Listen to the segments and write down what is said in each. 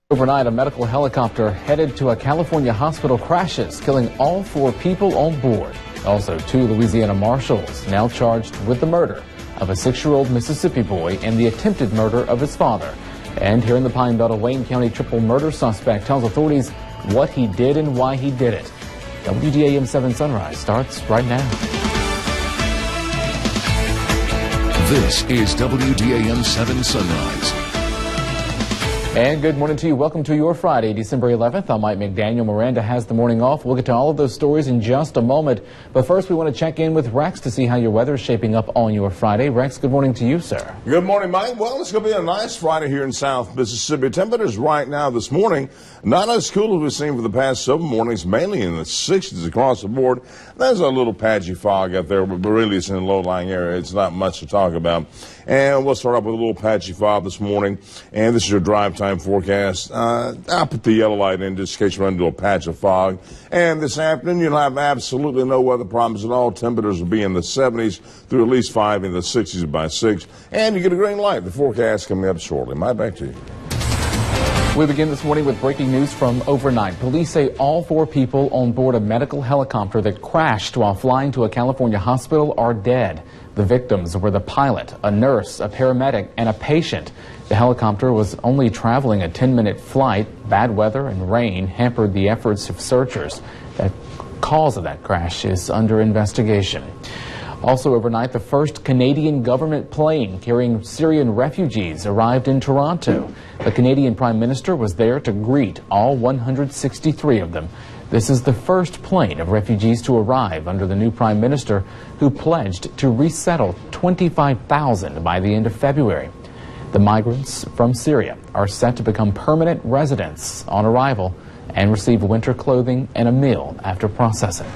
Overnight, a medical helicopter headed to a California hospital crashes, killing all 4 people on board. Also, 2 Louisiana marshals now charged with the murder of a 6-year-old Mississippi boy and the attempted murder of his father. And here in the Pine Belt, a Wayne County triple murder suspect tells authorities what he did and why he did it. WDAM 7 Sunrise starts right now. This is WDAM 7 Sunrise. And good morning to you. Welcome to your Friday, December 11th. I'm Mike McDaniel. Miranda has the morning off. We'll get to all of those stories in just a moment. But first, we want to check in with Rex to see how your weather is shaping up on your Friday. Rex, good morning to you, sir. Good morning, Mike. Well, it's going to be a nice Friday here in South Mississippi. Temperatures right now this morning, not as cool as we've seen for the past 7 mornings, mainly in the 60s across the board. There's a little patchy fog out there, but really it's in a low-lying area. It's not much to talk about. And we'll start off with a little patchy fog this morning. And this is your drive time forecast. I'll put the yellow light in just in case you run into a patch of fog. And this afternoon, you'll have absolutely no weather problems at all. Temperatures will be in the 70s through at least 5 in the 60s by 6. And you get a green light. The forecast coming up shortly. Mike, back to you. We begin this morning with breaking news from overnight. Police say all 4 people on board a medical helicopter that crashed while flying to a California hospital are dead. The victims were the pilot, a nurse, a paramedic, and a patient. The helicopter was only traveling a 10-minute flight. Bad weather and rain hampered the efforts of searchers. The cause of that crash is under investigation. Also overnight, the first Canadian government plane carrying Syrian refugees arrived in Toronto. The Canadian Prime Minister was there to greet all 163 of them. This is the first plane of refugees to arrive under the new Prime Minister, who pledged to resettle 25,000 by the end of February. The migrants from Syria are set to become permanent residents on arrival and receive winter clothing and a meal after processing.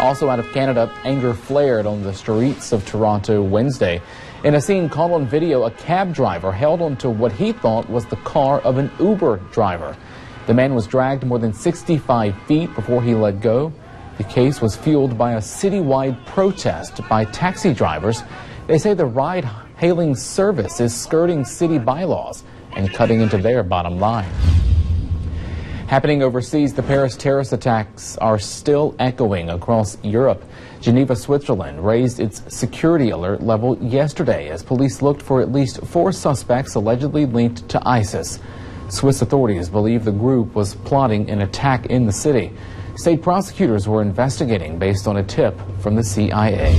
Also out of Canada, anger flared on the streets of Toronto Wednesday. In a scene caught on video, a cab driver held onto what he thought was the car of an Uber driver. The man was dragged more than 65 feet before he let go. The case was fueled by a citywide protest by taxi drivers. They say the ride-hailing service is skirting city bylaws and cutting into their bottom line. Happening overseas, the Paris terrorist attacks are still echoing across Europe. Geneva, Switzerland raised its security alert level yesterday as police looked for at least 4 suspects allegedly linked to ISIS. Swiss authorities believe the group was plotting an attack in the city. State prosecutors were investigating based on a tip from the CIA.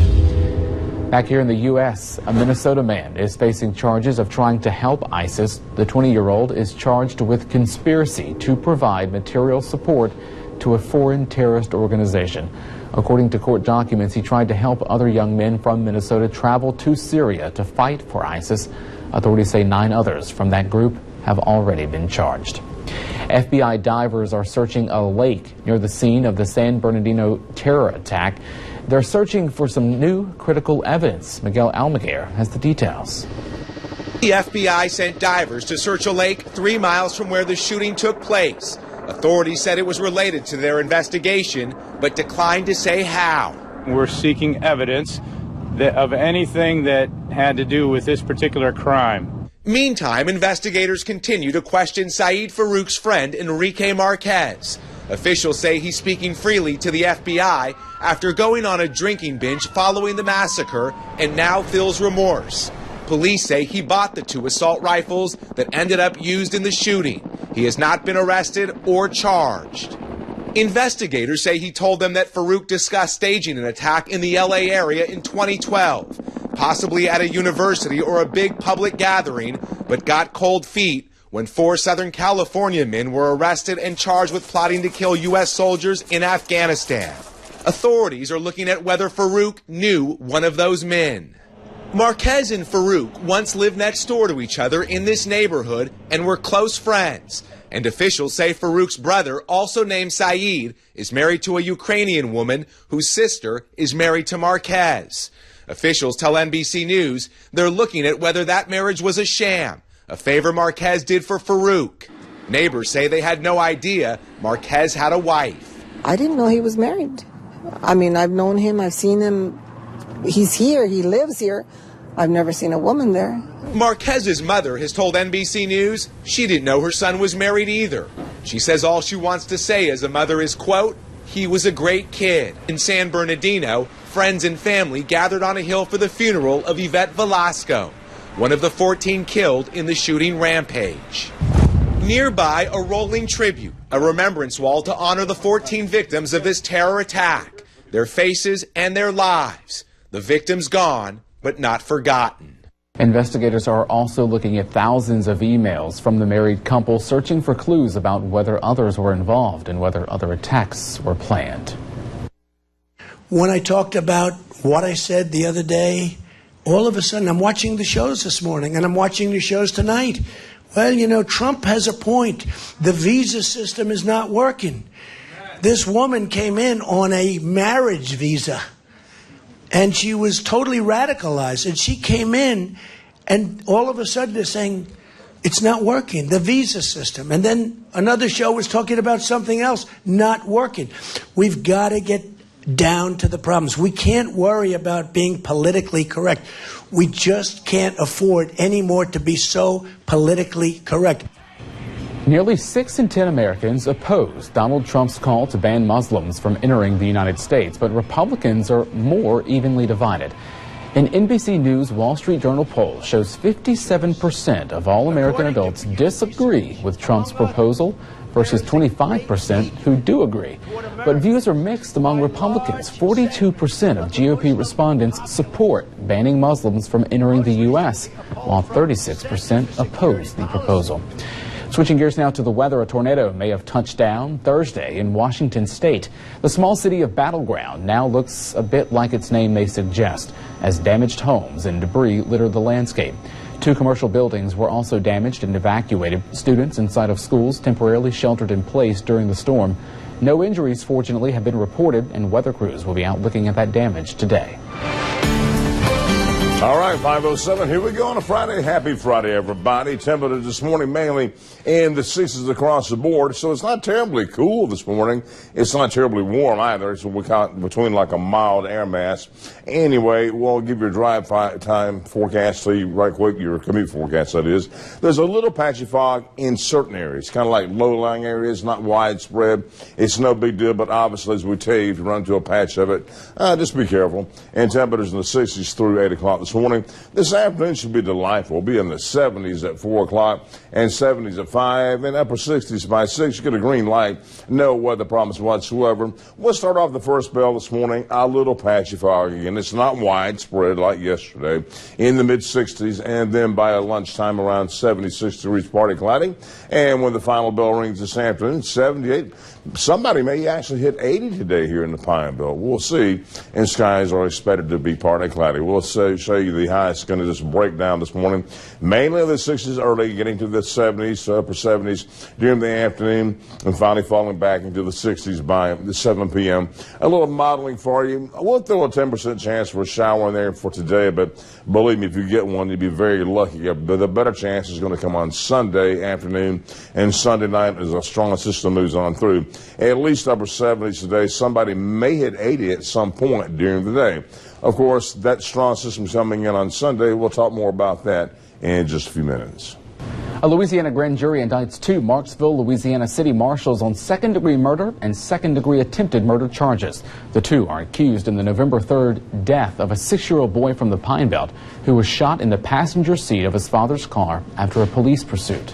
Back here in the U.S., a Minnesota man is facing charges of trying to help ISIS. The 20-year-old is charged with conspiracy to provide material support to a foreign terrorist organization. According to court documents, he tried to help other young men from Minnesota travel to Syria to fight for ISIS. Authorities say 9 others from that group have already been charged. FBI divers are searching a lake near the scene of the San Bernardino terror attack. They're searching for some new critical evidence. Miguel Almaguer has the details. The FBI sent divers to search a lake 3 miles from where the shooting took place. Authorities said it was related to their investigation, but declined to say how. We're seeking evidence of anything that had to do with this particular crime. Meantime, investigators continue to question Saeed Farouk's friend Enrique Marquez. Officials say he's speaking freely to the FBI after going on a drinking binge following the massacre and now feels remorse. Police say he bought the 2 assault rifles that ended up used in the shooting. He has not been arrested or charged. Investigators say he told them that Farouk discussed staging an attack in the LA area in 2012, possibly at a university or a big public gathering, but got cold feet when 4 Southern California men were arrested and charged with plotting to kill U.S. soldiers in Afghanistan. Authorities are looking at whether Farouk knew one of those men. Marquez and Farouk once lived next door to each other in this neighborhood and were close friends. And officials say Farouk's brother, also named Saeed, is married to a Ukrainian woman whose sister is married to Marquez. Officials tell NBC News they're looking at whether that marriage was a sham, a favor Marquez did for Farouk. Neighbors say they had no idea Marquez had a wife. I didn't know he was married. I mean, I've known him, I've seen him. He's here, he lives here. I've never seen a woman there. Marquez's mother has told NBC News she didn't know her son was married either. She says all she wants to say as a mother is, quote, "He was a great kid." In San Bernardino, friends and family gathered on a hill for the funeral of Yvette Velasco, one of the 14 killed in the shooting rampage. Nearby, a rolling tribute, a remembrance wall to honor the 14 victims of this terror attack, their faces and their lives. The victims gone, but not forgotten. Investigators are also looking at thousands of emails from the married couple, searching for clues about whether others were involved and whether other attacks were planned. When I talked about what I said the other day, all of a sudden I'm watching the shows this morning and I'm watching the shows tonight. Well, you know, Trump has a point. The visa system is not working. This woman came in on a marriage visa. And she was totally radicalized. And she came in, and all of a sudden they're saying, it's not working, the visa system. And then another show was talking about something else, not working. We've got to get down to the problems. We can't worry about being politically correct. We just can't afford anymore to be so politically correct. Nearly 6 in 10 Americans oppose Donald Trump's call to ban Muslims from entering the United States, but Republicans are more evenly divided. An NBC News Wall Street Journal poll shows 57% of all American adults disagree with Trump's proposal versus 25% who do agree. But views are mixed among Republicans. 42% of GOP respondents support banning Muslims from entering the U.S., while 36% oppose the proposal. Switching gears now to the weather, a tornado may have touched down Thursday in Washington state. The small city of Battleground now looks a bit like its name may suggest, as damaged homes and debris litter the landscape. 2 commercial buildings were also damaged and evacuated. Students inside of schools temporarily sheltered in place during the storm. No injuries, fortunately, have been reported, and weather crews will be out looking at that damage today. All right, 5:07, here we go on a Friday. Happy Friday, everybody. Temperature this morning mainly in the 60s across the board, so it's not terribly cool this morning. It's not terribly warm either. It's between like a mild air mass. Anyway, we'll give you a drive time forecast to you right quick, your commute forecast, that is. There's a little patchy fog in certain areas, kind of like low-lying areas, not widespread. It's no big deal, but obviously, as we tell you, if you run into a patch of it, just be careful. And temperatures in the 60s through 8 o'clock this morning. This afternoon should be delightful. We'll be in the 70s at 4 o'clock and 70s at 5 and upper 60s by 6. You get a green light. No weather problems whatsoever. We'll start off the first bell this morning. A little patchy fog again. It's not widespread like yesterday. In the mid-60s, and then by lunchtime around 76 degrees, partly cloudy. And when the final bell rings this afternoon, 78. Somebody may actually hit 80 today here in the Pine Belt. We'll see. And skies are expected to be partly cloudy. We'll show you the high is going to just break down this morning. Mainly in the 60s early, getting to the 70s to upper 70s during the afternoon, and finally falling back into the 60s by the 7 p.m. A little modeling for you. We'll throw a 10% chance for a shower in there for today, but believe me, if you get one, you'll be very lucky. The better chance is going to come on Sunday afternoon and Sunday night as a strong system moves on through. At least upper 70s today. Somebody may hit 80 at some point during the day. Of course, that strong system coming in on Sunday. We'll talk more about that in just a few minutes. A Louisiana grand jury indicts 2 Marksville, Louisiana city marshals on second-degree murder and second-degree attempted murder charges. The 2 are accused in the November 3rd death of a 6-year-old boy from the Pine Belt who was shot in the passenger seat of his father's car after a police pursuit.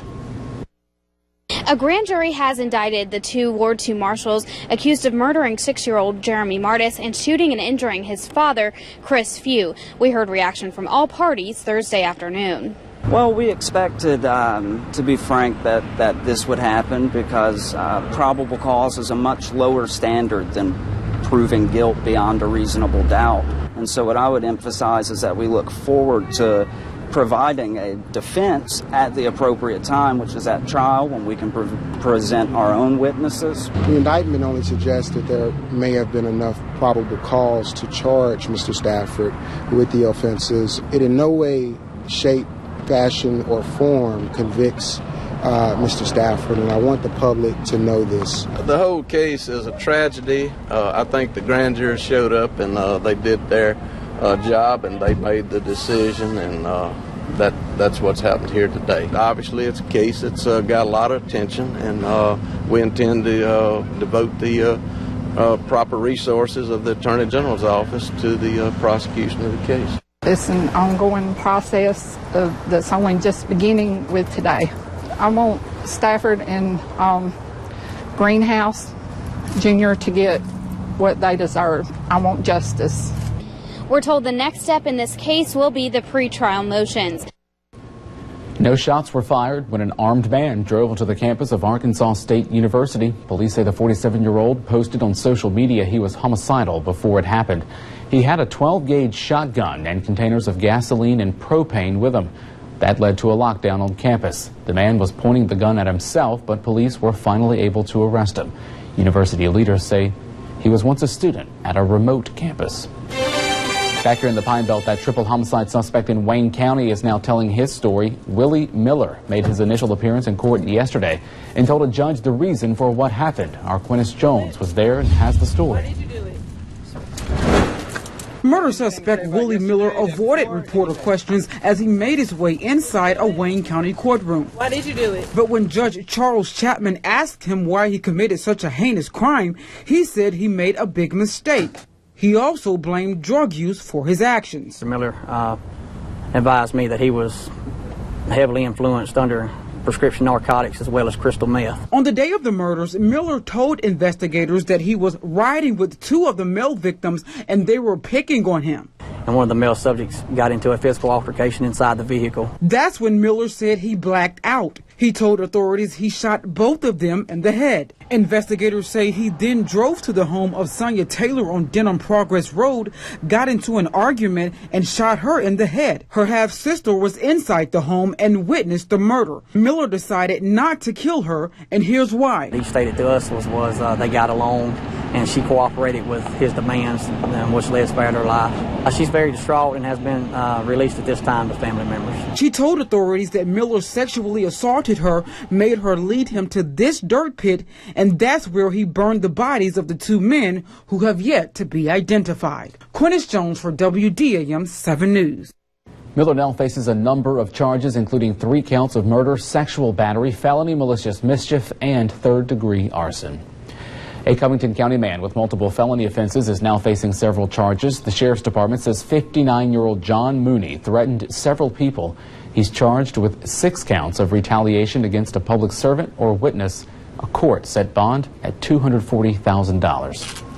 A grand jury has indicted the 2 Ward 2 marshals accused of murdering 6-year-old Jeremy Martis and shooting and injuring his father, Chris Few. We heard reaction from all parties Thursday afternoon. Well, we expected, to be frank, that this would happen because probable cause is a much lower standard than proving guilt beyond a reasonable doubt. And so what I would emphasize is that we look forward to providing a defense at the appropriate time, which is at trial, when we can present our own witnesses. The indictment only suggests that there may have been enough probable cause to charge Mr. Stafford with the offenses. It in no way, shape, fashion, or form convicts Mr. Stafford, and I want the public to know this. The whole case is a tragedy. I think the grand jury showed up and they did their job, and they made the decision, and that's what's happened here today. Obviously, it's a case that's got a lot of attention, and we intend to devote the proper resources of the Attorney General's office to the prosecution of the case. It's an ongoing process that's only just beginning with today. I want Stafford and Greenhouse Jr. to get what they deserve. I want justice. We're told the next step in this case will be the pretrial motions. No shots were fired when an armed man drove onto the campus of Arkansas State University. Police say the 47-year-old posted on social media he was homicidal before it happened. He had a 12-gauge shotgun and containers of gasoline and propane with him. That led to a lockdown on campus. The man was pointing the gun at himself, but police were finally able to arrest him. University leaders say he was once a student at a remote campus. Back here in the Pine Belt, that triple homicide suspect in Wayne County is now telling his story. Willie Miller made his initial appearance in court yesterday and told a judge the reason for what happened. Our Quinn Shows was there and has the story. Murder suspect Willie Miller avoided reporter questions as he made his way inside a Wayne County courtroom. Why did you do it? But when Judge Charles Chapman asked him why he committed such a heinous crime, he said he made a big mistake. He also blamed drug use for his actions. Mr. Miller advised me that he was heavily influenced under prescription narcotics as well as crystal meth. On the day of the murders, Miller told investigators that he was riding with two of the male victims and they were picking on him. And one of the male subjects got into a physical altercation inside the vehicle. That's when Miller said he blacked out. He told authorities he shot both of them in the head. Investigators say he then drove to the home of Sonia Taylor on Denham Progress Road, got into an argument, and shot her in the head. Her half-sister was inside the home and witnessed the murder. Miller decided not to kill her, and here's why. He stated to us was they got along, and she cooperated with his demands, which led spared her life. She's very distraught and has been released at this time to family members. She told authorities that Miller sexually assaulted her, made her lead him to this dirt pit, and that's where he burned the bodies of the two men who have yet to be identified. Quinn Shows for WDAM 7 News. Miller now faces a number of charges, including 3 counts of murder, sexual battery, felony malicious mischief, and third-degree arson. A Covington County man with multiple felony offenses is now facing several charges. The Sheriff's Department says 59-year-old John Mooney threatened several people. He's charged with 6 counts of retaliation against a public servant or witness. A court set bond at $240,000.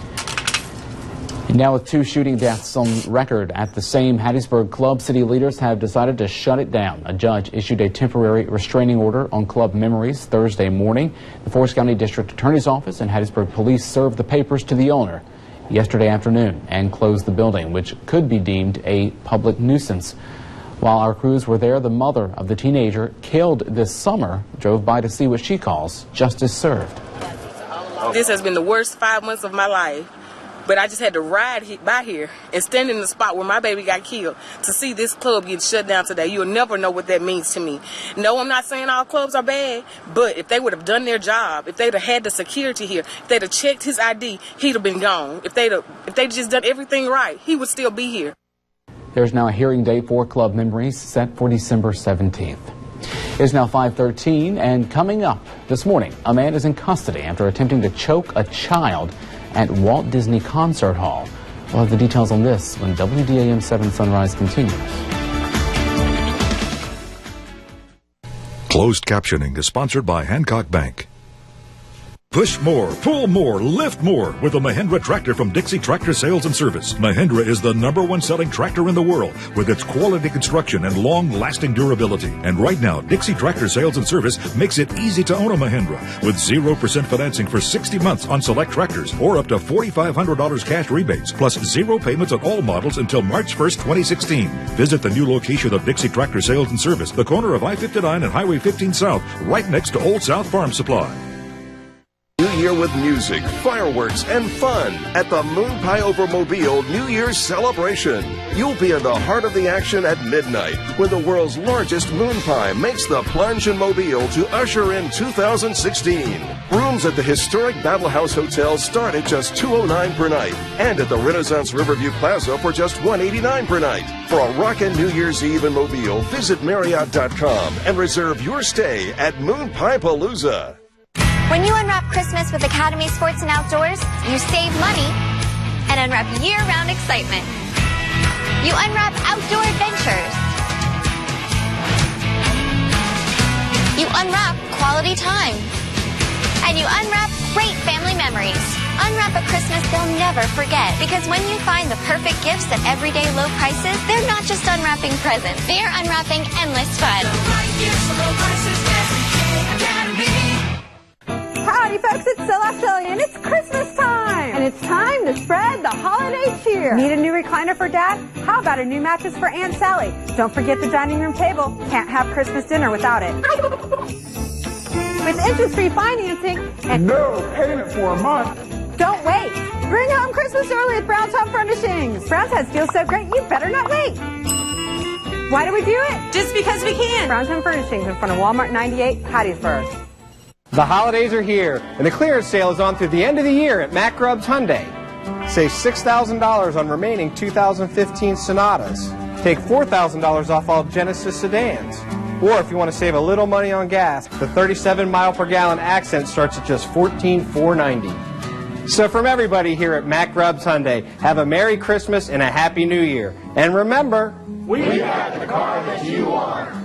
Now with 2 shooting deaths on record at the same Hattiesburg club, city leaders have decided to shut it down. A judge issued a temporary restraining order on club memories Thursday morning. The Forest County District Attorney's Office and Hattiesburg Police served the papers to the owner yesterday afternoon and closed the building, which could be deemed a public nuisance. While our crews were there, the mother of the teenager killed this summer drove by to see what she calls justice served. This has been the worst 5 months of my life. But I just had to ride by here and stand in the spot where my baby got killed to see this club get shut down today. You'll never know what that means to me. No, I'm not saying all clubs are bad, but if they would have done their job, if they'd have had the security here, if they'd have checked his ID, he'd have been gone. If they'd just done everything right, he would still be here. There's now a hearing date for club memories set for December 17th. It's now 5:13, and coming up this morning, a man is in custody after attempting to choke a child at Walt Disney Concert Hall. We'll have the details on this when WDAM 7 Sunrise continues. Closed captioning is sponsored by Hancock Bank. Push more, pull more, lift more with the Mahindra tractor from Dixie Tractor Sales and Service. Mahindra is the #1 selling tractor in the world with its quality construction and long-lasting durability. And right now, Dixie Tractor Sales and Service makes it easy to own a Mahindra with 0% financing for 60 months on select tractors or up to $4,500 cash rebates, plus 0 payments on all models until March 1st, 2016. Visit the new location of Dixie Tractor Sales and Service, the corner of I-59 and Highway 15 South, right next to Old South Farm Supply. New Year with music, fireworks, and fun at the Moon Pie Over Mobile New Year's celebration. You'll be in the heart of the action at midnight when the world's largest moon pie makes the plunge in Mobile to usher in 2016. Rooms at the historic Battle House Hotel start at just $209 per night, and at the Renaissance Riverview Plaza for just $189 per night. For a rockin' New Year's Eve in Mobile, visit Marriott.com and reserve your stay at Moon Pie Palooza. When you unwrap Christmas with Academy Sports and Outdoors, you save money and unwrap year-round excitement. You unwrap outdoor adventures. You unwrap quality time. And you unwrap great family memories. Unwrap a Christmas they'll never forget. Because when you find the perfect gifts at everyday low prices, they're not just unwrapping presents. They're unwrapping endless fun. Howdy folks, it's Stella Shelley and it's Christmas time! And it's time to spread the holiday cheer! Need a new recliner for Dad? How about a new mattress for Aunt Sally? Don't forget the dining room table. Can't have Christmas dinner without it. With interest-free financing and no payment for a month. Don't wait! Bring home Christmas early at Brown's Home Furnishings! Brown's has deals so great you better not wait! Why do we do it? Just because we can! Brown's Home Furnishings in front of Walmart 98, Hattiesburg. The holidays are here, and the clearance sale is on through the end of the year at Mack Grubbs Hyundai. Save $6,000 on remaining 2015 Sonatas. Take $4,000 off all Genesis sedans. Or if you want to save a little money on gas, the 37-mile-per-gallon Accent starts at just $14,490. So from everybody here at Mack Grubbs Hyundai, have a Merry Christmas and a Happy New Year. And remember, we got the car that you want.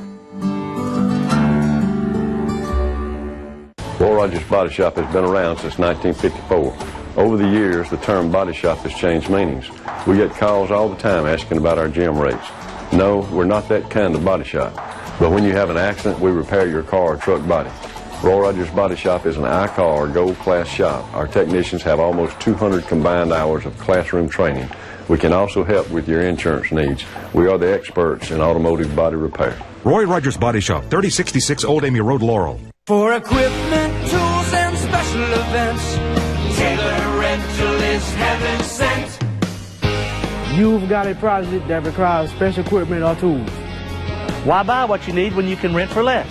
Roy Rogers Body Shop has been around since 1954. Over the years, the term body shop has changed meanings. We get calls all the time asking about our gym rates. No, we're not that kind of body shop. But when you have an accident, we repair your car or truck body. Roy Rogers Body Shop is an I-CAR Gold Class shop. Our technicians have almost 200 combined hours of classroom training. We can also help with your insurance needs. We are the experts in automotive body repair. Roy Rogers Body Shop, 3066 Old Amy Road, Laurel. For equipment, tools, and special events, Taylor Rental is heaven sent. You've got a project that requires special equipment or tools. Why buy what you need when you can rent for less?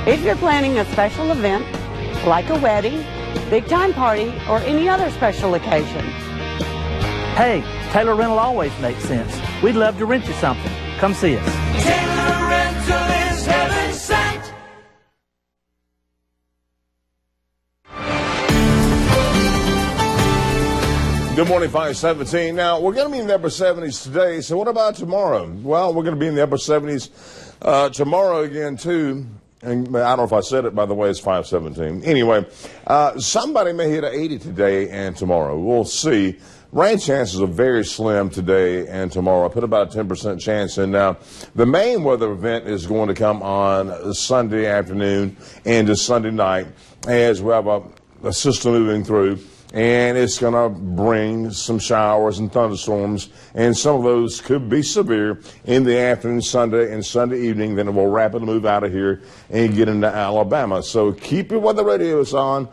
If you're planning a special event, like a wedding, big time party, or any other special occasion. Hey, Taylor Rental always makes sense. We'd love to rent you something. Come see us. Taylor Rental is heaven sent. Good morning, 517. Now, we're going to be in the upper 70s today, so what about tomorrow? Well, we're going to be in the upper 70s tomorrow again, too. And I don't know if I said it, by the way, it's 517. Anyway, somebody may hit an 80 today and tomorrow. We'll see. Rain chances are very slim today and tomorrow. I put about a 10% chance in. Now, the main weather event is going to come on Sunday afternoon into Sunday night as we have a system moving through. And it's going to bring some showers and thunderstorms, and some of those could be severe in the afternoon, Sunday and Sunday evening. Then it will rapidly move out of here and get into Alabama. So keep your weather radios on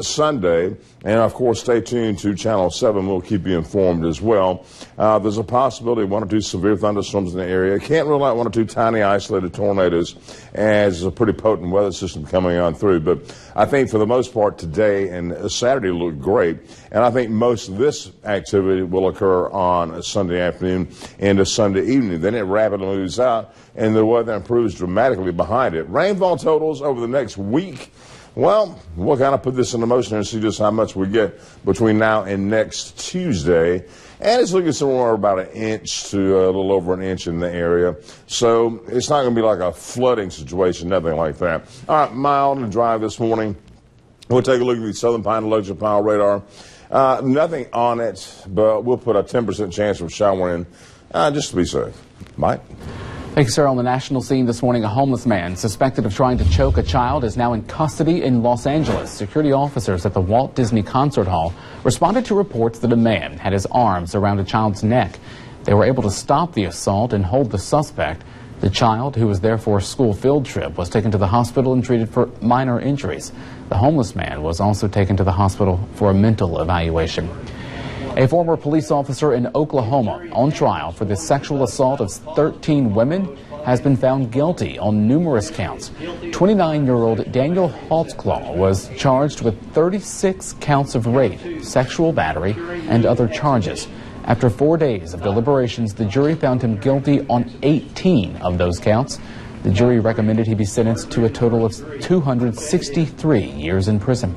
Sunday, and of course stay tuned to Channel 7. We'll keep you informed as well. There's a possibility of 1 or 2 severe thunderstorms in the area. Can't rule out 1 or 2 tiny isolated tornadoes, as a pretty potent weather system coming on through. But I think for the most part today and Saturday look great, and I think most of this activity will occur on Sunday afternoon into Sunday evening. Then it rapidly moves out, and the weather improves dramatically behind it. Rainfall totals over the next week. Well, we'll kind of put this into motion and see just how much we get between now and next Tuesday. And it's looking somewhere about an inch to a little over an inch in the area. So it's not going to be like a flooding situation, nothing like that. All right, mild and dry this morning. We'll take a look at the Southern Pine Electric Power Radar. Nothing on it, but we'll put a 10% chance of showering just to be safe. Mike? Thank you, sir. On the national scene this morning, a homeless man suspected of trying to choke a child is now in custody in Los Angeles. Security officers at the Walt Disney Concert Hall responded to reports that a man had his arms around a child's neck. They were able to stop the assault and hold the suspect. The child, who was there for a school field trip, was taken to the hospital and treated for minor injuries. The homeless man was also taken to the hospital for a mental evaluation. A former police officer in Oklahoma on trial for the sexual assault of 13 women has been found guilty on numerous counts. 29-year-old Daniel Haltclaw was charged with 36 counts of rape, sexual battery, and other charges. After 4 days of deliberations, the jury found him guilty on 18 of those counts. The jury recommended he be sentenced to a total of 263 years in prison.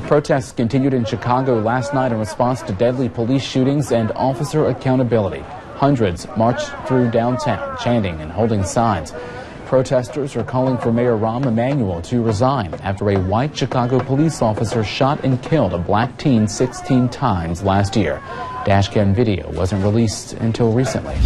Protests continued in Chicago last night in response to deadly police shootings and officer accountability. Hundreds marched through downtown, chanting and holding signs. Protesters are calling for Mayor Rahm Emanuel to resign after a white Chicago police officer shot and killed a black teen 16 times last year. Dashcam video wasn't released until recently.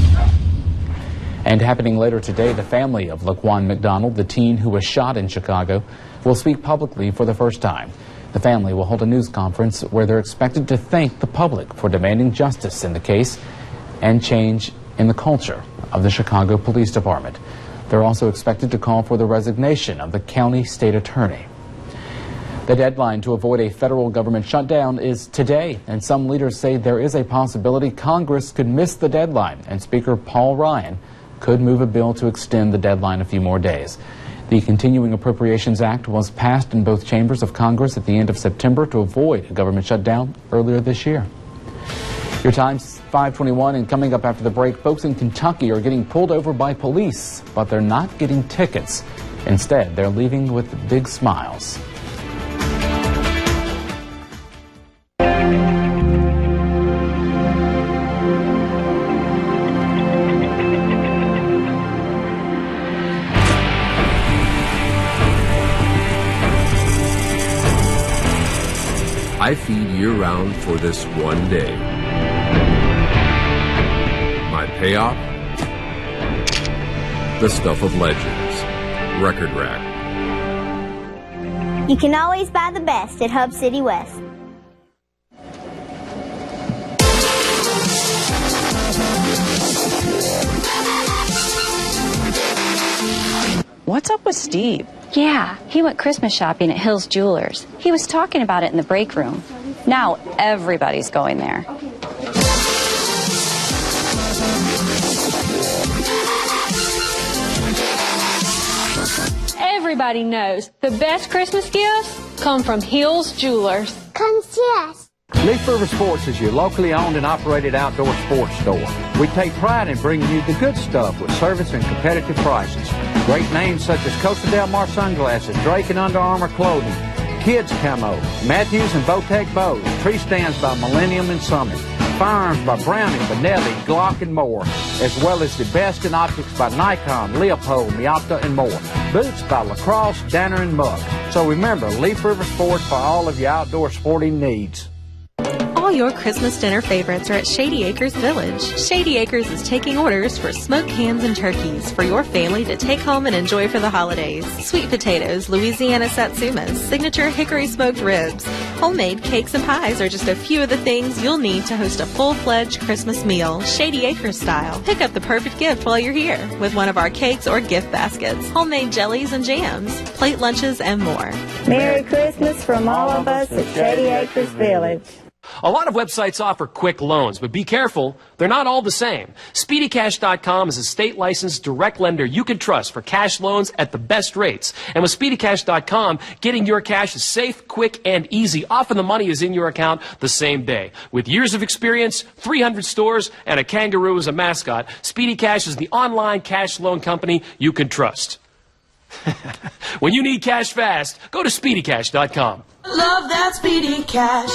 And happening later today, the family of Laquan McDonald, the teen who was shot in Chicago, will speak publicly for the first time. The family will hold a news conference where they're expected to thank the public for demanding justice in the case and change in the culture of the Chicago Police Department. They're also expected to call for the resignation of the county state attorney. The deadline to avoid a federal government shutdown is today, and some leaders say there is a possibility Congress could miss the deadline, and Speaker Paul Ryan could move a bill to extend the deadline a few more days. The Continuing Appropriations Act was passed in both chambers of Congress at the end of September to avoid a government shutdown earlier this year. Your time's 5:21, and coming up after the break, folks in Kentucky are getting pulled over by police, but they're not getting tickets. Instead, they're leaving with big smiles. I feed year-round for this one day. My payoff? The stuff of legends. Record Rack. You can always buy the best at Hub City West. What's up with Steve? Yeah, he went Christmas shopping at Hills Jewelers. He was talking about it in the break room. Now everybody's going there. Everybody knows the best Christmas gifts come from Hills Jewelers. Come see us. Leaf River Sports is your locally owned and operated outdoor sports store. We take pride in bringing you the good stuff with service and competitive prices. Great names such as Costa Del Mar sunglasses, Drake and Under Armour clothing, Kids Camo, Matthews and Botec bows, tree stands by Millennium and Summit, firearms by Browning, Benelli, Glock and more, as well as the best in optics by Nikon, Leopold, Miata and more. Boots by Lacrosse, Danner and Muck. So remember, Leaf River Sports for all of your outdoor sporting needs. All your Christmas dinner favorites are at Shady Acres Village. Shady Acres is taking orders for smoked hams and turkeys for your family to take home and enjoy for the holidays. Sweet potatoes, Louisiana satsumas, signature hickory smoked ribs, homemade cakes and pies are just a few of the things you'll need to host a full-fledged Christmas meal, Shady Acres style. Pick up the perfect gift while you're here with one of our cakes or gift baskets, homemade jellies and jams, plate lunches, and more. Merry Christmas from all of us at Shady Acres Village. A lot of websites offer quick loans, but be careful, they're not all the same. SpeedyCash.com is a state-licensed direct lender you can trust for cash loans at the best rates. And with SpeedyCash.com, getting your cash is safe, quick, and easy. Often the money is in your account the same day. With years of experience, 300 stores, and a kangaroo as a mascot, SpeedyCash is the online cash loan company you can trust. When you need cash fast, go to SpeedyCash.com. Love that Speedy Cash.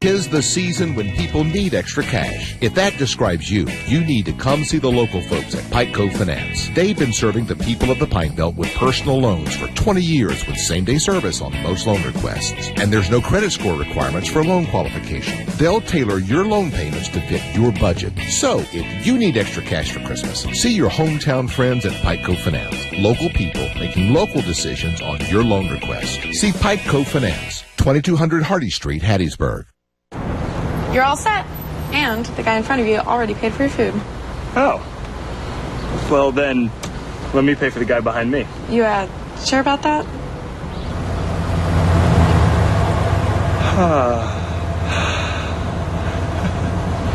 'Tis the season when people need extra cash. If that describes you, you need to come see the local folks at Piteco Finance. They've been serving the people of the Pine Belt with personal loans for 20 years with same-day service on most loan requests. And there's no credit score requirements for loan qualification. They'll tailor your loan payments to fit your budget. So, if you need extra cash for Christmas, see your hometown friends at Piteco Finance. Local people making local decisions on your loan request. See Piteco Finance, 2200 Hardy Street, Hattiesburg. You're all set. And the guy in front of you already paid for your food. Oh. Well, then, let me pay for the guy behind me. You, sure about that?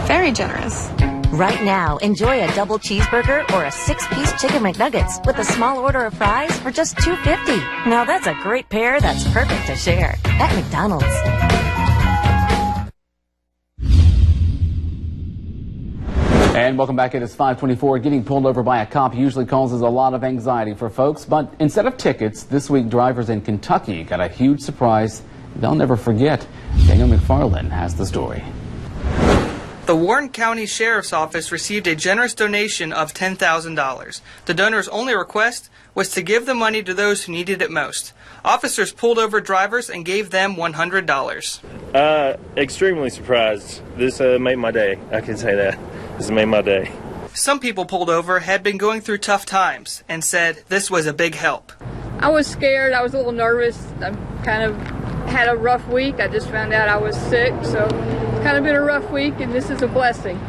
Very generous. Right now, enjoy a double cheeseburger or a 6-piece chicken McNuggets with a small order of fries for just $2.50. Now that's a great pair that's perfect to share at McDonald's. And welcome back. It is 5:24. Getting pulled over by a cop usually causes a lot of anxiety for folks, but instead of tickets, this week drivers in Kentucky got a huge surprise they'll never forget. Daniel McFarland has the story. The Warren County Sheriff's Office received a generous donation of $10,000. The donor's only request was to give the money to those who needed it most. Officers pulled over drivers and gave them $100. Extremely surprised. This made my day. I can say that. This made my day. Some people pulled over had been going through tough times and said this was a big help. I was scared. I was a little nervous. I kind of had a rough week. I just found out I was sick, so it's kind of been a rough week, and this is a blessing.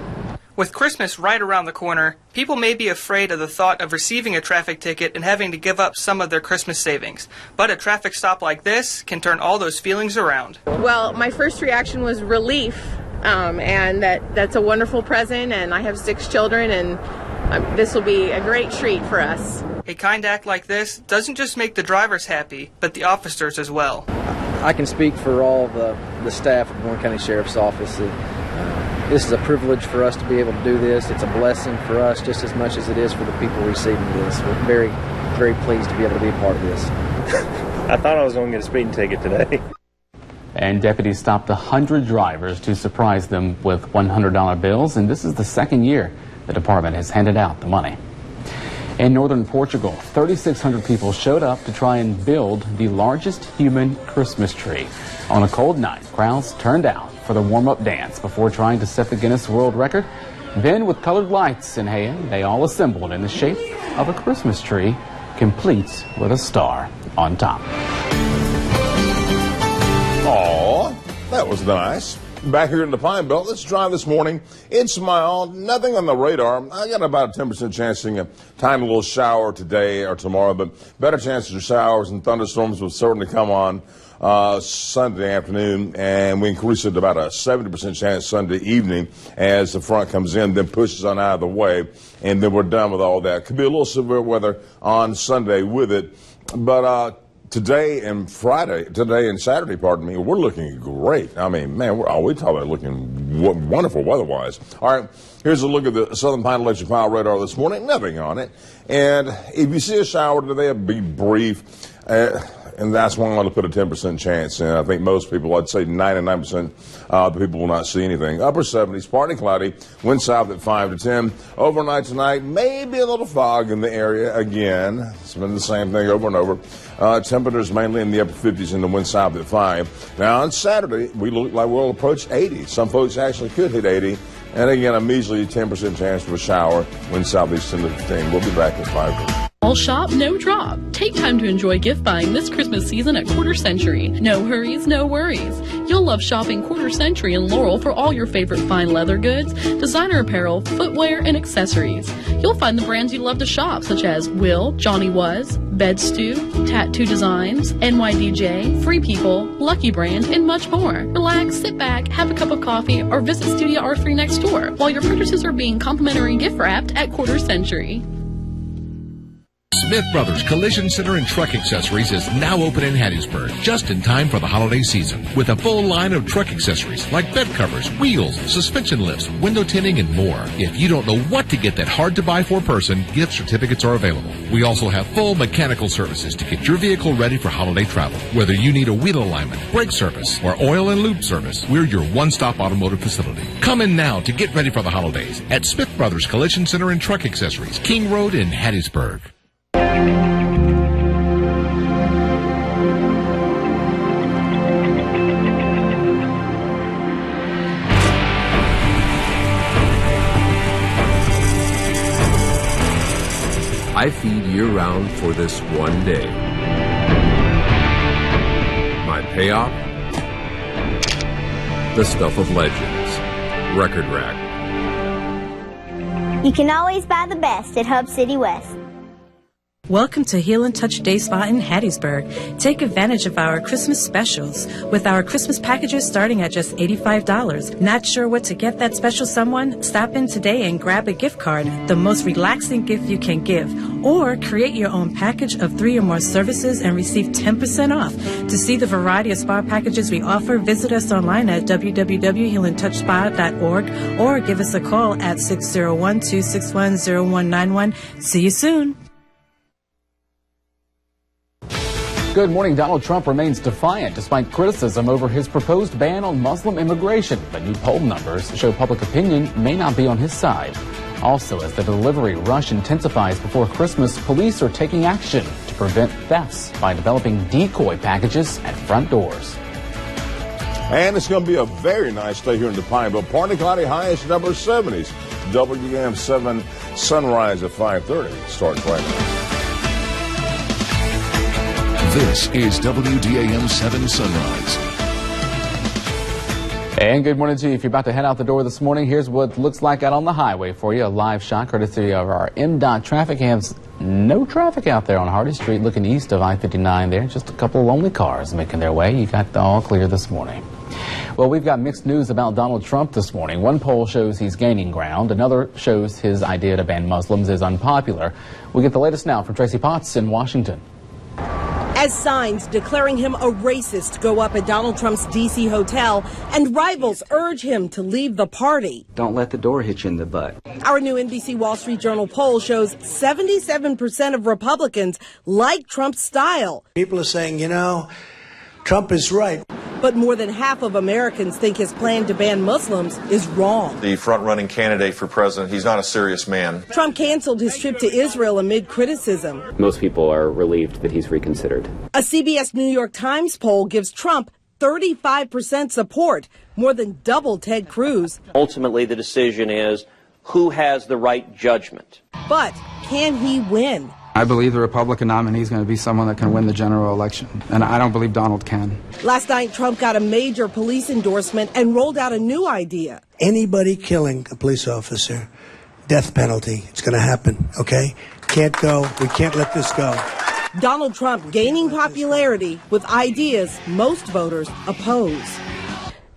With Christmas right around the corner, people may be afraid of the thought of receiving a traffic ticket and having to give up some of their Christmas savings. But a traffic stop like this can turn all those feelings around. Well, my first reaction was relief, and that's a wonderful present, and I have 6 children, and this will be a great treat for us. A kind act like this doesn't just make the drivers happy, but the officers as well. I can speak for all the staff of Warren County Sheriff's Office. This is a privilege for us to be able to do this. It's a blessing for us just as much as it is for the people receiving this. We're very, very pleased to be able to be a part of this. I thought I was going to get a speeding ticket today. And deputies stopped 100 drivers to surprise them with $100 bills, and this is the second year the department has handed out the money. In northern Portugal, 3,600 people showed up to try and build the largest human Christmas tree. On a cold night, crowds turned out for the warm-up dance before trying to set the Guinness World Record. Then, with colored lights in hand, they all assembled in the shape of a Christmas tree, complete with a star on top. Aw, that was nice. Back here in the Pine Belt, let's drive this morning. It's mild, nothing on the radar. I got about a 10% chance seeing a tiny little shower today or tomorrow, but better chances of showers and thunderstorms will certainly come on Sunday afternoon, and we increase it to about a 70% chance Sunday evening as the front comes in, then pushes on out of the way, and then we're done with all that. Could be a little severe weather on Sunday with it, but today and Saturday, we're looking great. I mean, man, we talk about looking wonderful weather-wise. All right, here's a look at the Southern Pine Electric Power radar this morning. Nothing on it. And if you see a shower today, it'll be brief. And that's why I'm going to put a 10% chance in. I think most people, I'd say 99% of the people will not see anything. Upper 70s, partly cloudy, wind south at 5 to 10. Overnight tonight, maybe a little fog in the area again. It's been the same thing over and over. Temperatures mainly in the upper 50s and the wind south at 5. Now on Saturday, we look like we'll approach 80. Some folks actually could hit 80. And again, a measly 10% chance for a shower, wind southeast 10 to 15. We'll be back at 5. All shop, no drop. Take time to enjoy gift buying this Christmas season at Quarter Century. No hurries, no worries. You'll love shopping Quarter Century in Laurel for all your favorite fine leather goods, designer apparel, footwear, and accessories. You'll find the brands you love to shop, such as Will, Johnny Was, Bed Stew, Tattoo Designs, NYDJ, Free People, Lucky Brand, and much more. Relax, sit back, have a cup of coffee, or visit Studio R3 next door while your purchases are being complimentary gift wrapped at Quarter Century. Smith Brothers Collision Center and Truck Accessories is now open in Hattiesburg, just in time for the holiday season, with a full line of truck accessories like bed covers, wheels, suspension lifts, window tinting, and more. If you don't know what to get that hard-to-buy for person, gift certificates are available. We also have full mechanical services to get your vehicle ready for holiday travel. Whether you need a wheel alignment, brake service, or oil and lube service, we're your one-stop automotive facility. Come in now to get ready for the holidays at Smith Brothers Collision Center and Truck Accessories, King Road in Hattiesburg. I feed year-round for this one day. My payoff? The stuff of legends. Record Rack. You can always buy the best at Hub City West. Welcome to Heal and Touch Day Spa in Hattiesburg. Take advantage of our Christmas specials with our Christmas packages starting at just $85. Not sure what to get that special someone? Stop in today and grab a gift card, the most relaxing gift you can give. Or create your own package of 3 or more services and receive 10% off. To see the variety of spa packages we offer, visit us online at www.healandtouchspa.org or give us a call at 601-261-0191. See you soon. Good morning. Donald Trump remains defiant despite criticism over his proposed ban on Muslim immigration. But new poll numbers show public opinion may not be on his side. Also, as the delivery rush intensifies before Christmas, police are taking action to prevent thefts by developing decoy packages at front doors. And it's going to be a very nice day here in the Pineville. Partly cloudy, highest number 70s. WM7 sunrise at 5:30. Starting right now. This is WDAM 7 Sunrise. And good morning to you. If you're about to head out the door this morning, here's what it looks like out on the highway for you. A live shot courtesy of our MDOT traffic cams. No traffic out there on Hardy Street looking east of I-59 there. Just a couple of lonely cars making their way. You got the all clear this morning. Well, we've got mixed news about Donald Trump this morning. One poll shows he's gaining ground. Another shows his idea to ban Muslims is unpopular. We get the latest now from Tracy Potts in Washington. As signs declaring him a racist go up at Donald Trump's D.C. hotel and rivals urge him to leave the party. Don't let the door hit you in the butt. Our new NBC Wall Street Journal poll shows 77% of Republicans like Trump's style. People are saying, you know, Trump is right. But more than half of Americans think his plan to ban Muslims is wrong. The front-running candidate for president, he's not a serious man. Trump canceled his trip to Israel amid criticism. Most people are relieved that he's reconsidered. A CBS New York Times poll gives Trump 35% support, more than double Ted Cruz. Ultimately, the decision is who has the right judgment. But can he win? I believe the Republican nominee is going to be someone that can win the general election, and I don't believe Donald can. Last night, Trump got a major police endorsement and rolled out a new idea. Anybody killing a police officer, death penalty. It's going to happen, okay? Can't go. We can't let this go. Donald Trump gaining popularity with ideas most voters oppose.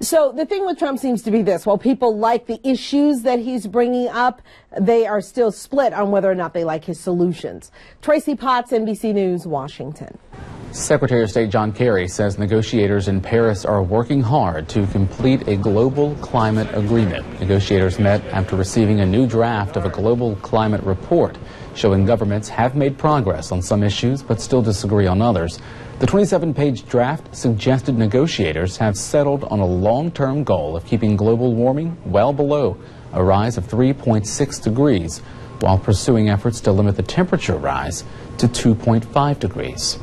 So the thing with Trump seems to be this. While people like the issues that he's bringing up, they are still split on whether or not they like his solutions. Tracy Potts, NBC News, Washington. Secretary of State John Kerry says negotiators in Paris are working hard to complete a global climate agreement. Negotiators met after receiving a new draft of a global climate report showing governments have made progress on some issues but still disagree on others. The 27-page draft suggested negotiators have settled on a long-term goal of keeping global warming well below a rise of 3.6 degrees while pursuing efforts to limit the temperature rise to 2.5 degrees.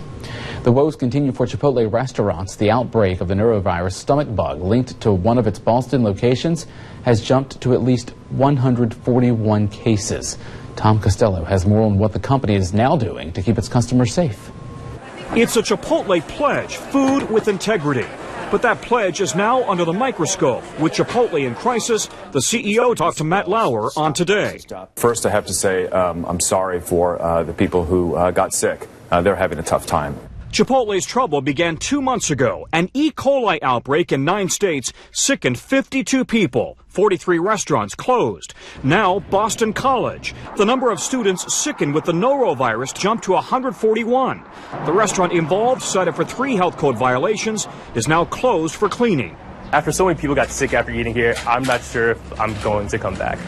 The woes continue for Chipotle restaurants. The outbreak of the neurovirus stomach bug linked to one of its Boston locations has jumped to at least 141 cases. Tom Costello has more on what the company is now doing to keep its customers safe. It's a Chipotle pledge, food with integrity. But that pledge is now under the microscope. With Chipotle in crisis, the CEO talked to Matt Lauer on Today. First, I have to say I'm sorry for the people who got sick. They're having a tough time. Chipotle's trouble began 2 months ago. An E. coli outbreak in 9 states sickened 52 people. 43 restaurants closed. Now, Boston College. The number of students sickened with the norovirus jumped to 141. The restaurant involved, cited for 3 health code violations, is now closed for cleaning. After so many people got sick after eating here, I'm not sure if I'm going to come back.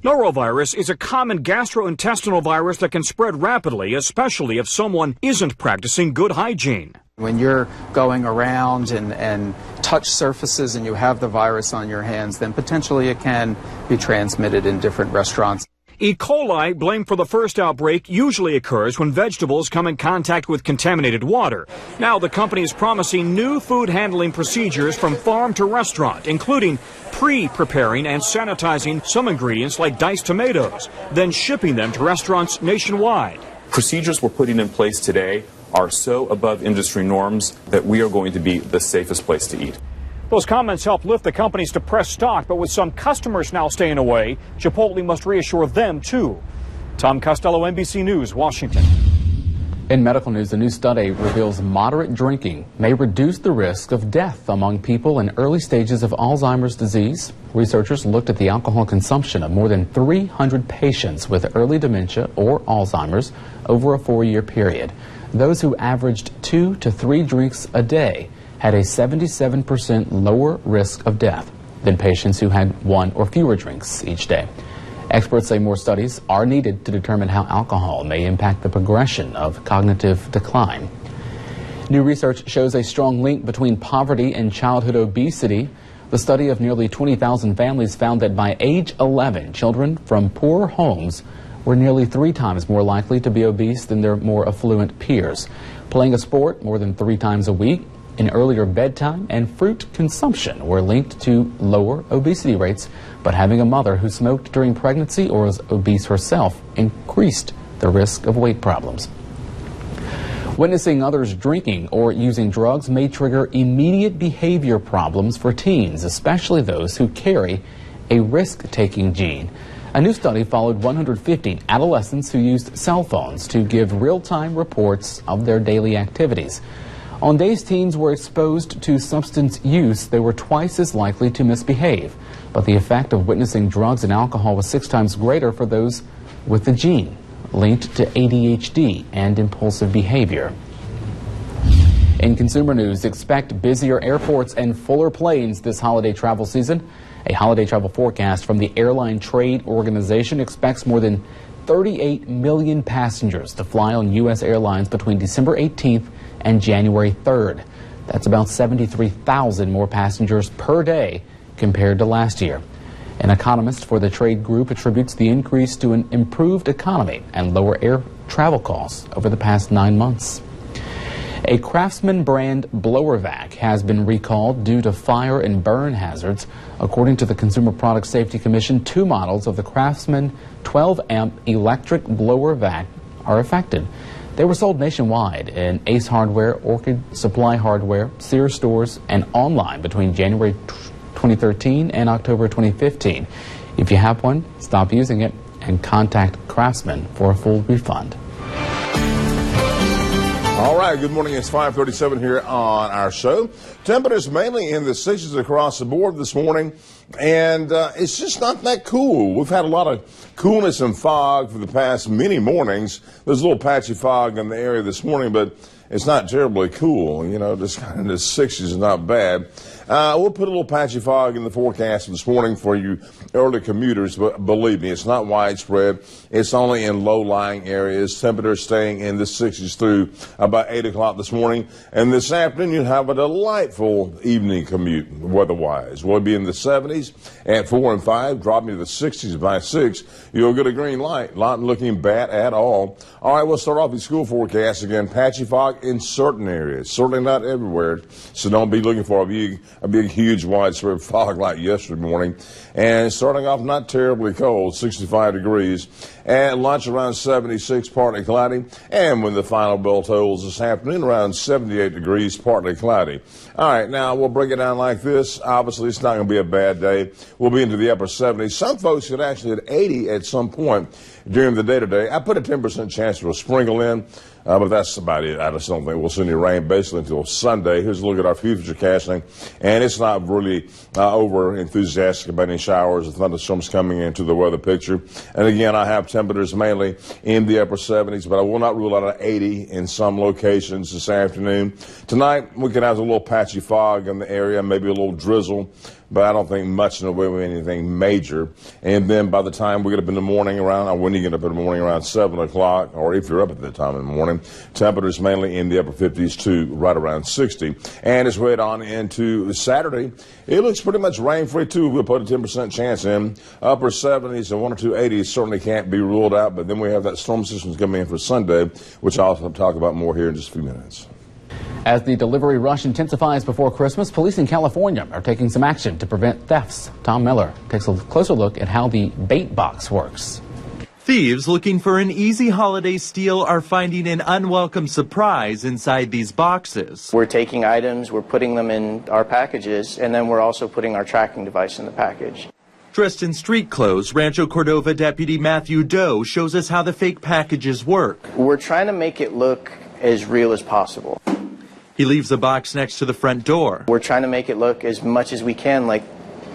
Norovirus is a common gastrointestinal virus that can spread rapidly, especially if someone isn't practicing good hygiene. When you're going around and touch surfaces and you have the virus on your hands, then potentially it can be transmitted in different restaurants. E. coli, blamed for the first outbreak, usually occurs when vegetables come in contact with contaminated water. Now the company is promising new food handling procedures from farm to restaurant, including pre-preparing and sanitizing some ingredients like diced tomatoes, then shipping them to restaurants nationwide. Procedures we're putting in place today are so above industry norms that we are going to be the safest place to eat. Those comments helped lift the company's depressed stock, but with some customers now staying away, Chipotle must reassure them too. Tom Costello, NBC News, Washington. In medical news, a new study reveals moderate drinking may reduce the risk of death among people in early stages of Alzheimer's disease. Researchers looked at the alcohol consumption of more than 300 patients with early dementia or Alzheimer's over a 4-year period. Those who averaged 2 to 3 drinks a day had a 77% lower risk of death than patients who had 1 or fewer drinks each day. Experts say more studies are needed to determine how alcohol may impact the progression of cognitive decline. New research shows a strong link between poverty and childhood obesity. The study of nearly 20,000 families found that by age 11, children from poor homes were nearly 3 times more likely to be obese than their more affluent peers. Playing a sport more than 3 times a week, an earlier bedtime, and fruit consumption were linked to lower obesity rates, but having a mother who smoked during pregnancy or was obese herself increased the risk of weight problems. Witnessing others drinking or using drugs may trigger immediate behavior problems for teens, especially those who carry a risk-taking gene. A new study followed 150 adolescents who used cell phones to give real-time reports of their daily activities. On days teens were exposed to substance use, they were twice as likely to misbehave. But the effect of witnessing drugs and alcohol was 6 times greater for those with the gene, linked to ADHD and impulsive behavior. In consumer news, expect busier airports and fuller planes this holiday travel season. A holiday travel forecast from the Airline Trade Organization expects more than 38 million passengers to fly on U.S. airlines between December 18th and January 3rd. That's about 73,000 more passengers per day compared to last year. An economist for the trade group attributes the increase to an improved economy and lower air travel costs over the past 9 months. A Craftsman brand blower vac has been recalled due to fire and burn hazards. According to the Consumer Product Safety Commission, 2 models of the Craftsman 12-amp electric blower vac are affected. They were sold nationwide in Ace Hardware, Orchid Supply Hardware, Sears stores, and online between January 2013 and October 2015. If you have one, stop using it and contact Craftsman for a full refund. All right, good morning. It's 5:37 here on our show. Temperatures mainly in the 60s across the board this morning, and it's just not that cool. We've had a lot of coolness and fog for the past many mornings. There's a little patchy fog in the area this morning, but it's not terribly cool. You know, just kind of in the 60s is not bad. We'll put a little patchy fog in the forecast this morning for you early commuters, but believe me, it's not widespread. It's only in low-lying areas. Temperatures staying in the 60s through about 8 o'clock this morning. And this afternoon, you'll have a delightful evening commute weather-wise. We'll be in the 70s at 4 and 5, dropping to the 60s by 6. You'll get a green light. Not looking bad at all. All right, we'll start off the school forecast again. Patchy fog in certain areas, certainly not everywhere. So don't be looking for a big, huge, widespread fog like yesterday morning. And starting off not terribly cold, 65 degrees. At lunch around 76, partly cloudy. And when the final bell tolls this afternoon, around 78 degrees, partly cloudy. All right, now we'll break it down like this. Obviously, it's not going to be a bad day. We'll be into the upper 70s. Some folks could actually hit 80 at some point during the day today. I put a 10% chance for a sprinkle in. But that's about it. I just don't think we'll see any rain basically until Sunday. Here's a look at our future casting. And it's not really over enthusiastic about any showers or thunderstorms coming into the weather picture. And again, I have temperatures mainly in the upper 70s, but I will not rule out an 80 in some locations this afternoon. Tonight, we could have a little patchy fog in the area, maybe a little drizzle. But I don't think much in the way of anything major. And then by the time we get up in the morning around, when you get up in the morning around 7 o'clock, or if you're up at that time in the morning, temperatures mainly in the upper 50s to right around 60. And as we head on into Saturday, it looks pretty much rain-free too. We'll put a 10% chance in. Upper 70s and 1 or 2 80s certainly can't be ruled out. But then we have that storm system coming in for Sunday, which I'll talk about more here in just a few minutes. As the delivery rush intensifies before Christmas, police in California are taking some action to prevent thefts. Tom Miller takes a closer look at how the bait box works. Thieves looking for an easy holiday steal are finding an unwelcome surprise inside these boxes. We're taking items, we're putting them in our packages, and then we're also putting our tracking device in the package. Dressed in street clothes, Rancho Cordova Deputy Matthew Doe shows us how the fake packages work. We're trying to make it look as real as possible. He leaves a box next to the front door. We're trying to make it look as much as we can like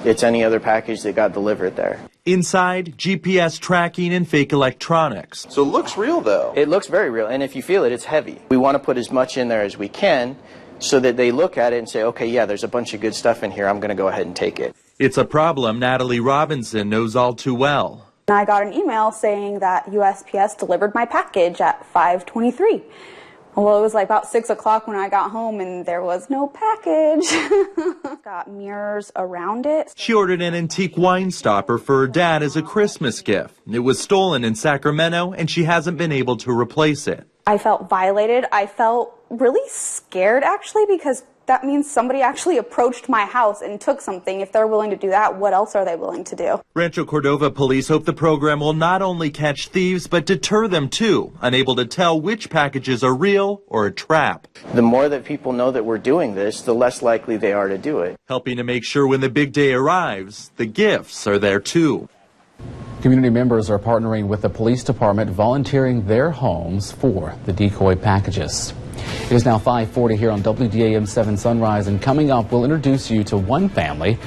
it's any other package that got delivered there. Inside, GPS tracking and fake electronics. So it looks real, though. It looks very real, and if you feel it, it's heavy. We want to put as much in there as we can so that they look at it and say, okay, yeah, there's a bunch of good stuff in here. I'm going to go ahead and take it. It's a problem Natalie Robinson knows all too well. I got an email saying that USPS delivered my package at 5:23. Well, it was like about 6 o'clock when I got home and there was no package. Got mirrors around it. She ordered an antique wine stopper for her dad as a Christmas gift. It was stolen in Sacramento and she hasn't been able to replace it. I felt violated. I felt really scared actually because that means somebody actually approached my house and took something. If they're willing to do that, what else are they willing to do? Rancho Cordova police hope the program will not only catch thieves, but deter them too, unable to tell which packages are real or a trap. The more that people know that we're doing this, the less likely they are to do it. Helping to make sure when the big day arrives, the gifts are there too. Community members are partnering with the police department, volunteering their homes for the decoy packages. It is now 5:40 here on WDAM 7 Sunrise, and coming up, we'll introduce you to one family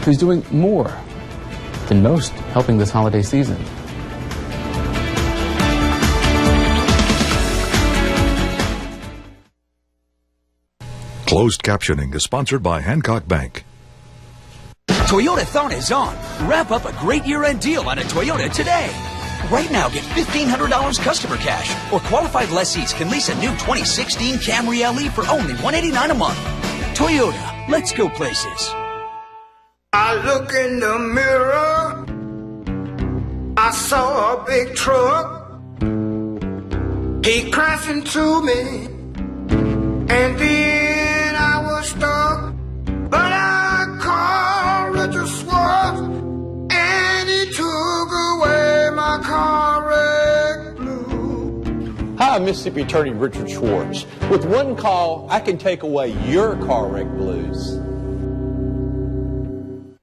who's doing more than most helping this holiday season. Closed captioning is sponsored by Hancock Bank. Toyotathon is on. Wrap up a great year-end deal on a Toyota today. Right now, get $1,500 customer cash, or qualified lessees can lease a new 2016 Camry LE for only $189 a month. Toyota, let's go places. I look in the mirror, I saw a big truck. He crashed into me, and then I was stuck. But I called Richard Swartz, and he took away my car wreck blue. Hi, I'm Mississippi Attorney Richard Schwartz. With one call, I can take away your car wreck blues.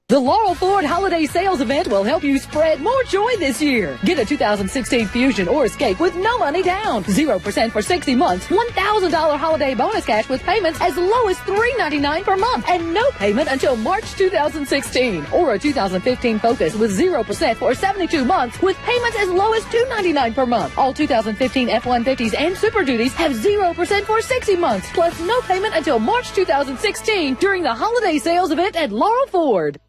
The Laurel Ford Holiday Sales Event will help you spread more joy this year. Get a 2016 Fusion or Escape with no money down. 0% for 60 months. $1,000 holiday bonus cash with payments as low as $399 per month. And no payment until March 2016. Or a 2015 Focus with 0% for 72 months with payments as low as $299 per month. All 2015 F-150s and Super Duties have 0% for 60 months. Plus no payment until March 2016 during the Holiday Sales Event at Laurel Ford.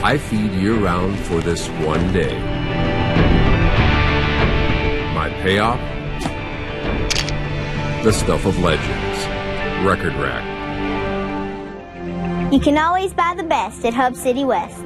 I feed year-round for this one day. My payoff? The stuff of legends. Record Rack. You can always buy the best at Hub City West.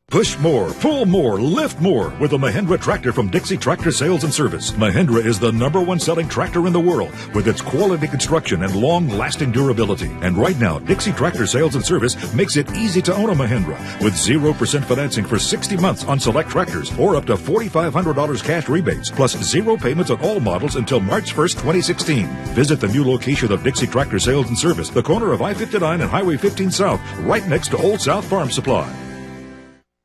Push more, pull more, lift more with the Mahindra tractor from Dixie Tractor Sales and Service. Mahindra is the #1 selling tractor in the world with its quality construction and long-lasting durability. And right now, Dixie Tractor Sales and Service makes it easy to own a Mahindra with 0% financing for 60 months on select tractors or up to $4,500 cash rebates, plus 0 payments on all models until March 1st, 2016. Visit the new location of Dixie Tractor Sales and Service, the corner of I-59 and Highway 15 South, right next to Old South Farm Supply.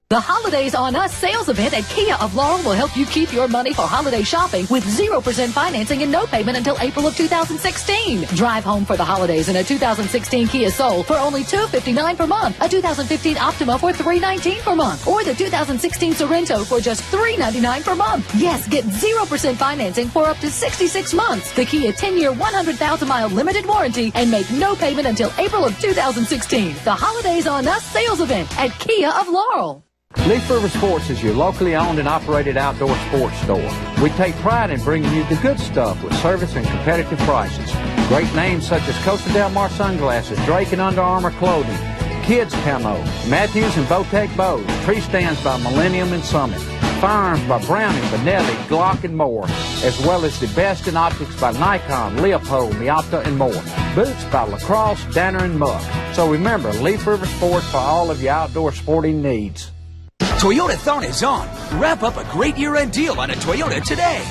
The Holidays on Us sales event at Kia of Laurel will help you keep your money for holiday shopping with 0% financing and no payment until April of 2016. Drive home for the holidays in a 2016 Kia Soul for only $259 per month, a 2015 Optima for $319 per month, or the 2016 Sorrento for just $399 per month. Yes, get 0% financing for up to 66 months, the Kia 10-year, 100,000-mile limited warranty, and make no payment until April of 2016. The Holidays on Us sales event at Kia of Laurel. Leaf River Sports is your locally owned and operated outdoor sports store. We take pride in bringing you the good stuff with service and competitive prices. Great names such as Costa Del Mar sunglasses, Drake and Under Armour clothing, Kids Camo, Matthews and Botec bows, tree stands by Millennium and Summit, Firearms by Browning, Benelli, Glock, and more, as well as the best in optics by Nikon, Leopold, Miata, and more. Boots by Lacrosse, Danner, and Muck. So remember, Leaf River Sports for all of your outdoor sporting needs. Toyota-thon is on. Wrap up a great year-end deal on a Toyota today.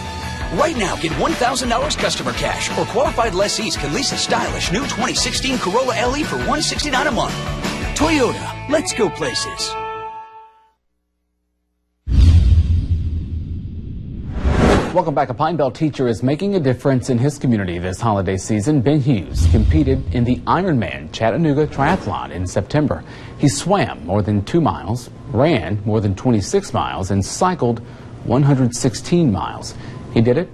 Right now, get $1,000 customer cash, or qualified lessees can lease a stylish new 2016 Corolla LE for $169 a month. Toyota, let's go places. Welcome back. A Pine Belt teacher is making a difference in his community this holiday season. Ben Hughes competed in the Ironman Chattanooga Triathlon in September. He swam more than 2 miles, ran more than 26 miles, and cycled 116 miles. He did it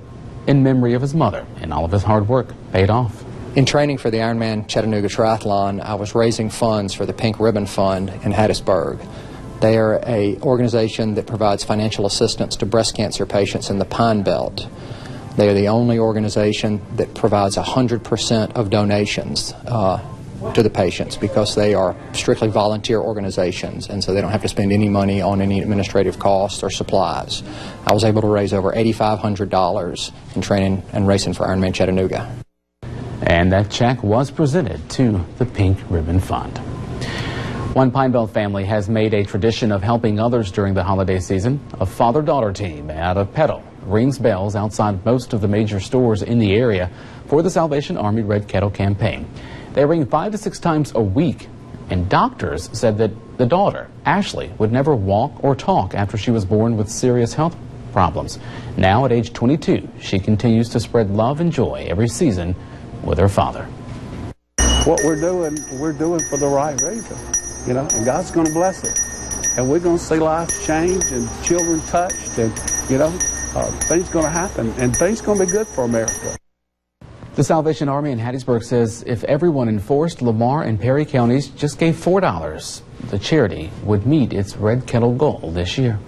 in memory of his mother, and all of his hard work paid off. In training for the Ironman Chattanooga Triathlon, I was raising funds for the Pink Ribbon Fund in Hattiesburg. They are an organization that provides financial assistance to breast cancer patients in the Pine Belt. They are the only organization that provides 100% of donations to the patients because they are strictly volunteer organizations, and so they don't have to spend any money on any administrative costs or supplies. I was able to raise over $8,500 in training and racing for Ironman Chattanooga. And that check was presented to the Pink Ribbon Fund. One Pine Belt family has made a tradition of helping others during the holiday season. A father-daughter team out of Petal rings bells outside most of the major stores in the area for the Salvation Army Red Kettle campaign. They ring 5 to 6 times a week, and doctors said that the daughter, Ashley, would never walk or talk after she was born with serious health problems. Now, at age 22, she continues to spread love and joy every season with her father. What we're doing for the right reason. You know, and God's going to bless it. And we're going to see lives change and children touched and, you know, things going to happen and things going to be good for America. The Salvation Army in Hattiesburg says if everyone in Forest, Lamar, and Perry counties just gave $4, the charity would meet its Red Kettle goal this year.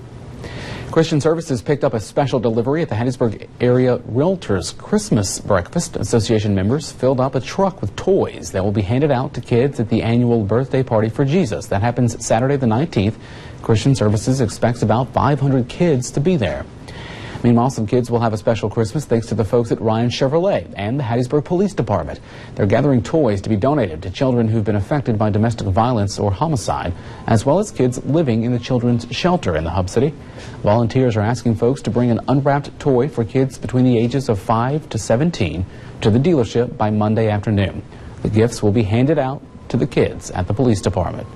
Christian Services picked up a special delivery at the Hattiesburg Area Realtors Christmas Breakfast. Association members filled up a truck with toys that will be handed out to kids at the annual birthday party for Jesus. That happens Saturday the 19th. Christian Services expects about 500 kids to be there. Meanwhile, some kids will have a special Christmas thanks to the folks at Ryan Chevrolet and the Hattiesburg Police Department. They're gathering toys to be donated to children who've been affected by domestic violence or homicide, as well as kids living in the children's shelter in the Hub City. Volunteers are asking folks to bring an unwrapped toy for kids between the ages of 5 to 17 to the dealership by Monday afternoon. The gifts will be handed out to the kids at the police department.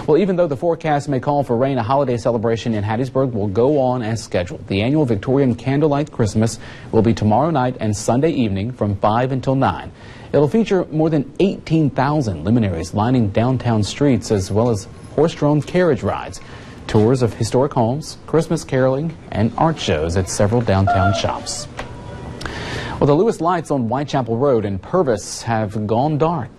Well, even though the forecast may call for rain, a holiday celebration in Hattiesburg will go on as scheduled. The annual Victorian Candlelight Christmas will be tomorrow night and Sunday evening from 5 until 9. It'll feature more than 18,000 luminaries lining downtown streets, as well as horse-drawn carriage rides, tours of historic homes, Christmas caroling, and art shows at several downtown shops. Well, the Lewis lights on Whitechapel Road in Purvis have gone dark.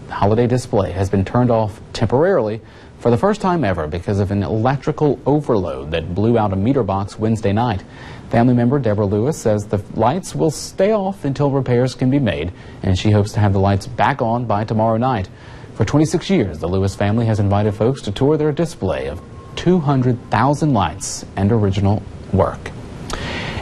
The holiday display has been turned off temporarily for the first time ever because of an electrical overload that blew out a meter box Wednesday night. Family member Deborah Lewis says the lights will stay off until repairs can be made, and she hopes to have the lights back on by tomorrow night. For 26 years, the Lewis family has invited folks to tour their display of 200,000 lights and original work.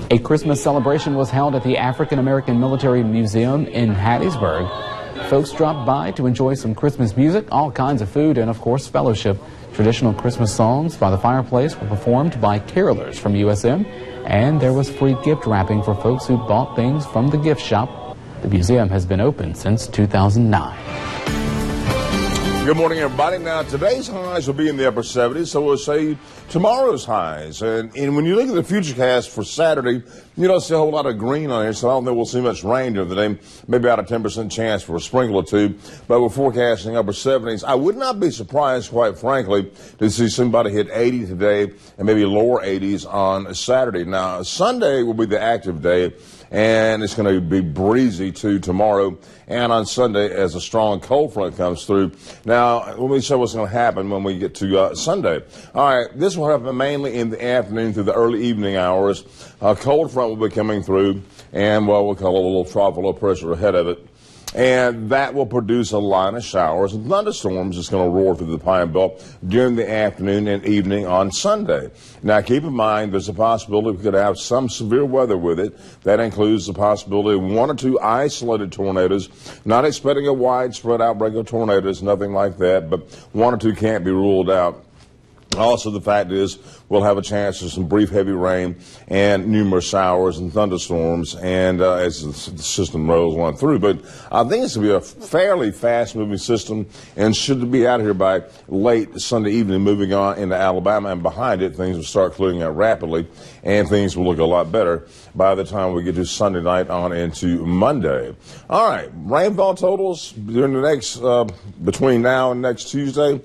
A Christmas celebration was held at the African American Military Museum in Hattiesburg. Folks dropped by to enjoy some Christmas music, all kinds of food, and of course fellowship. Traditional Christmas songs by the fireplace were performed by carolers from USM, and there was free gift wrapping for folks who bought things from the gift shop. The museum has been open since 2009. Good morning, everybody. Now, today's highs will be in the upper 70s, so we'll say tomorrow's highs. And when you look at the futurecast for Saturday, you don't see a whole lot of green on here, so I don't think we'll see much rain during the day. Maybe about a 10% chance for a sprinkle or two, but we're forecasting upper 70s. I would not be surprised, quite frankly, to see somebody hit 80 today and maybe lower 80s on Saturday. Now, Sunday will be the active day, and it's going to be breezy too tomorrow and on Sunday as a strong cold front comes through. Now, let me show what's going to happen when we get to Sunday. All right, this will happen mainly in the afternoon through the early evening hours. A cold front will be coming through, and, well, we'll call it a little trough of low pressure ahead of it. and that will produce a line of showers and thunderstorms that's going to roar through the Pine Belt during the afternoon and evening on Sunday. Now, keep in mind, there's a possibility we could have some severe weather with it. That includes the possibility of 1 or 2 isolated tornadoes. Not expecting a widespread outbreak of tornadoes, nothing like that, but 1 or 2 can't be ruled out. Also, the fact is, we'll have a chance for some brief heavy rain and numerous showers and thunderstorms, and as the system rolls on through. But I think it's going to be a fairly fast-moving system, and should be out here by late Sunday evening, moving on into Alabama, and behind it, things will start clearing out rapidly, and things will look a lot better by the time we get to Sunday night on into Monday. All right, rainfall totals during the next, between now and next Tuesday.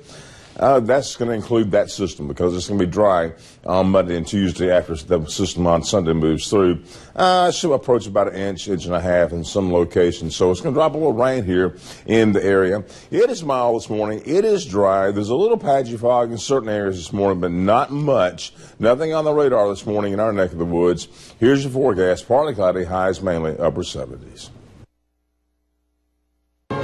That's going to include that system because it's going to be dry on Monday and Tuesday after the system on Sunday moves through. It should approach about 1 inch, 1.5 inches in some locations. So it's going to drop a little rain here in the area. It is mild this morning. It is dry. There's a little patchy fog in certain areas this morning, but not much. Nothing on the radar this morning in our neck of the woods. Here's your forecast. Partly cloudy, highs mainly upper 70s.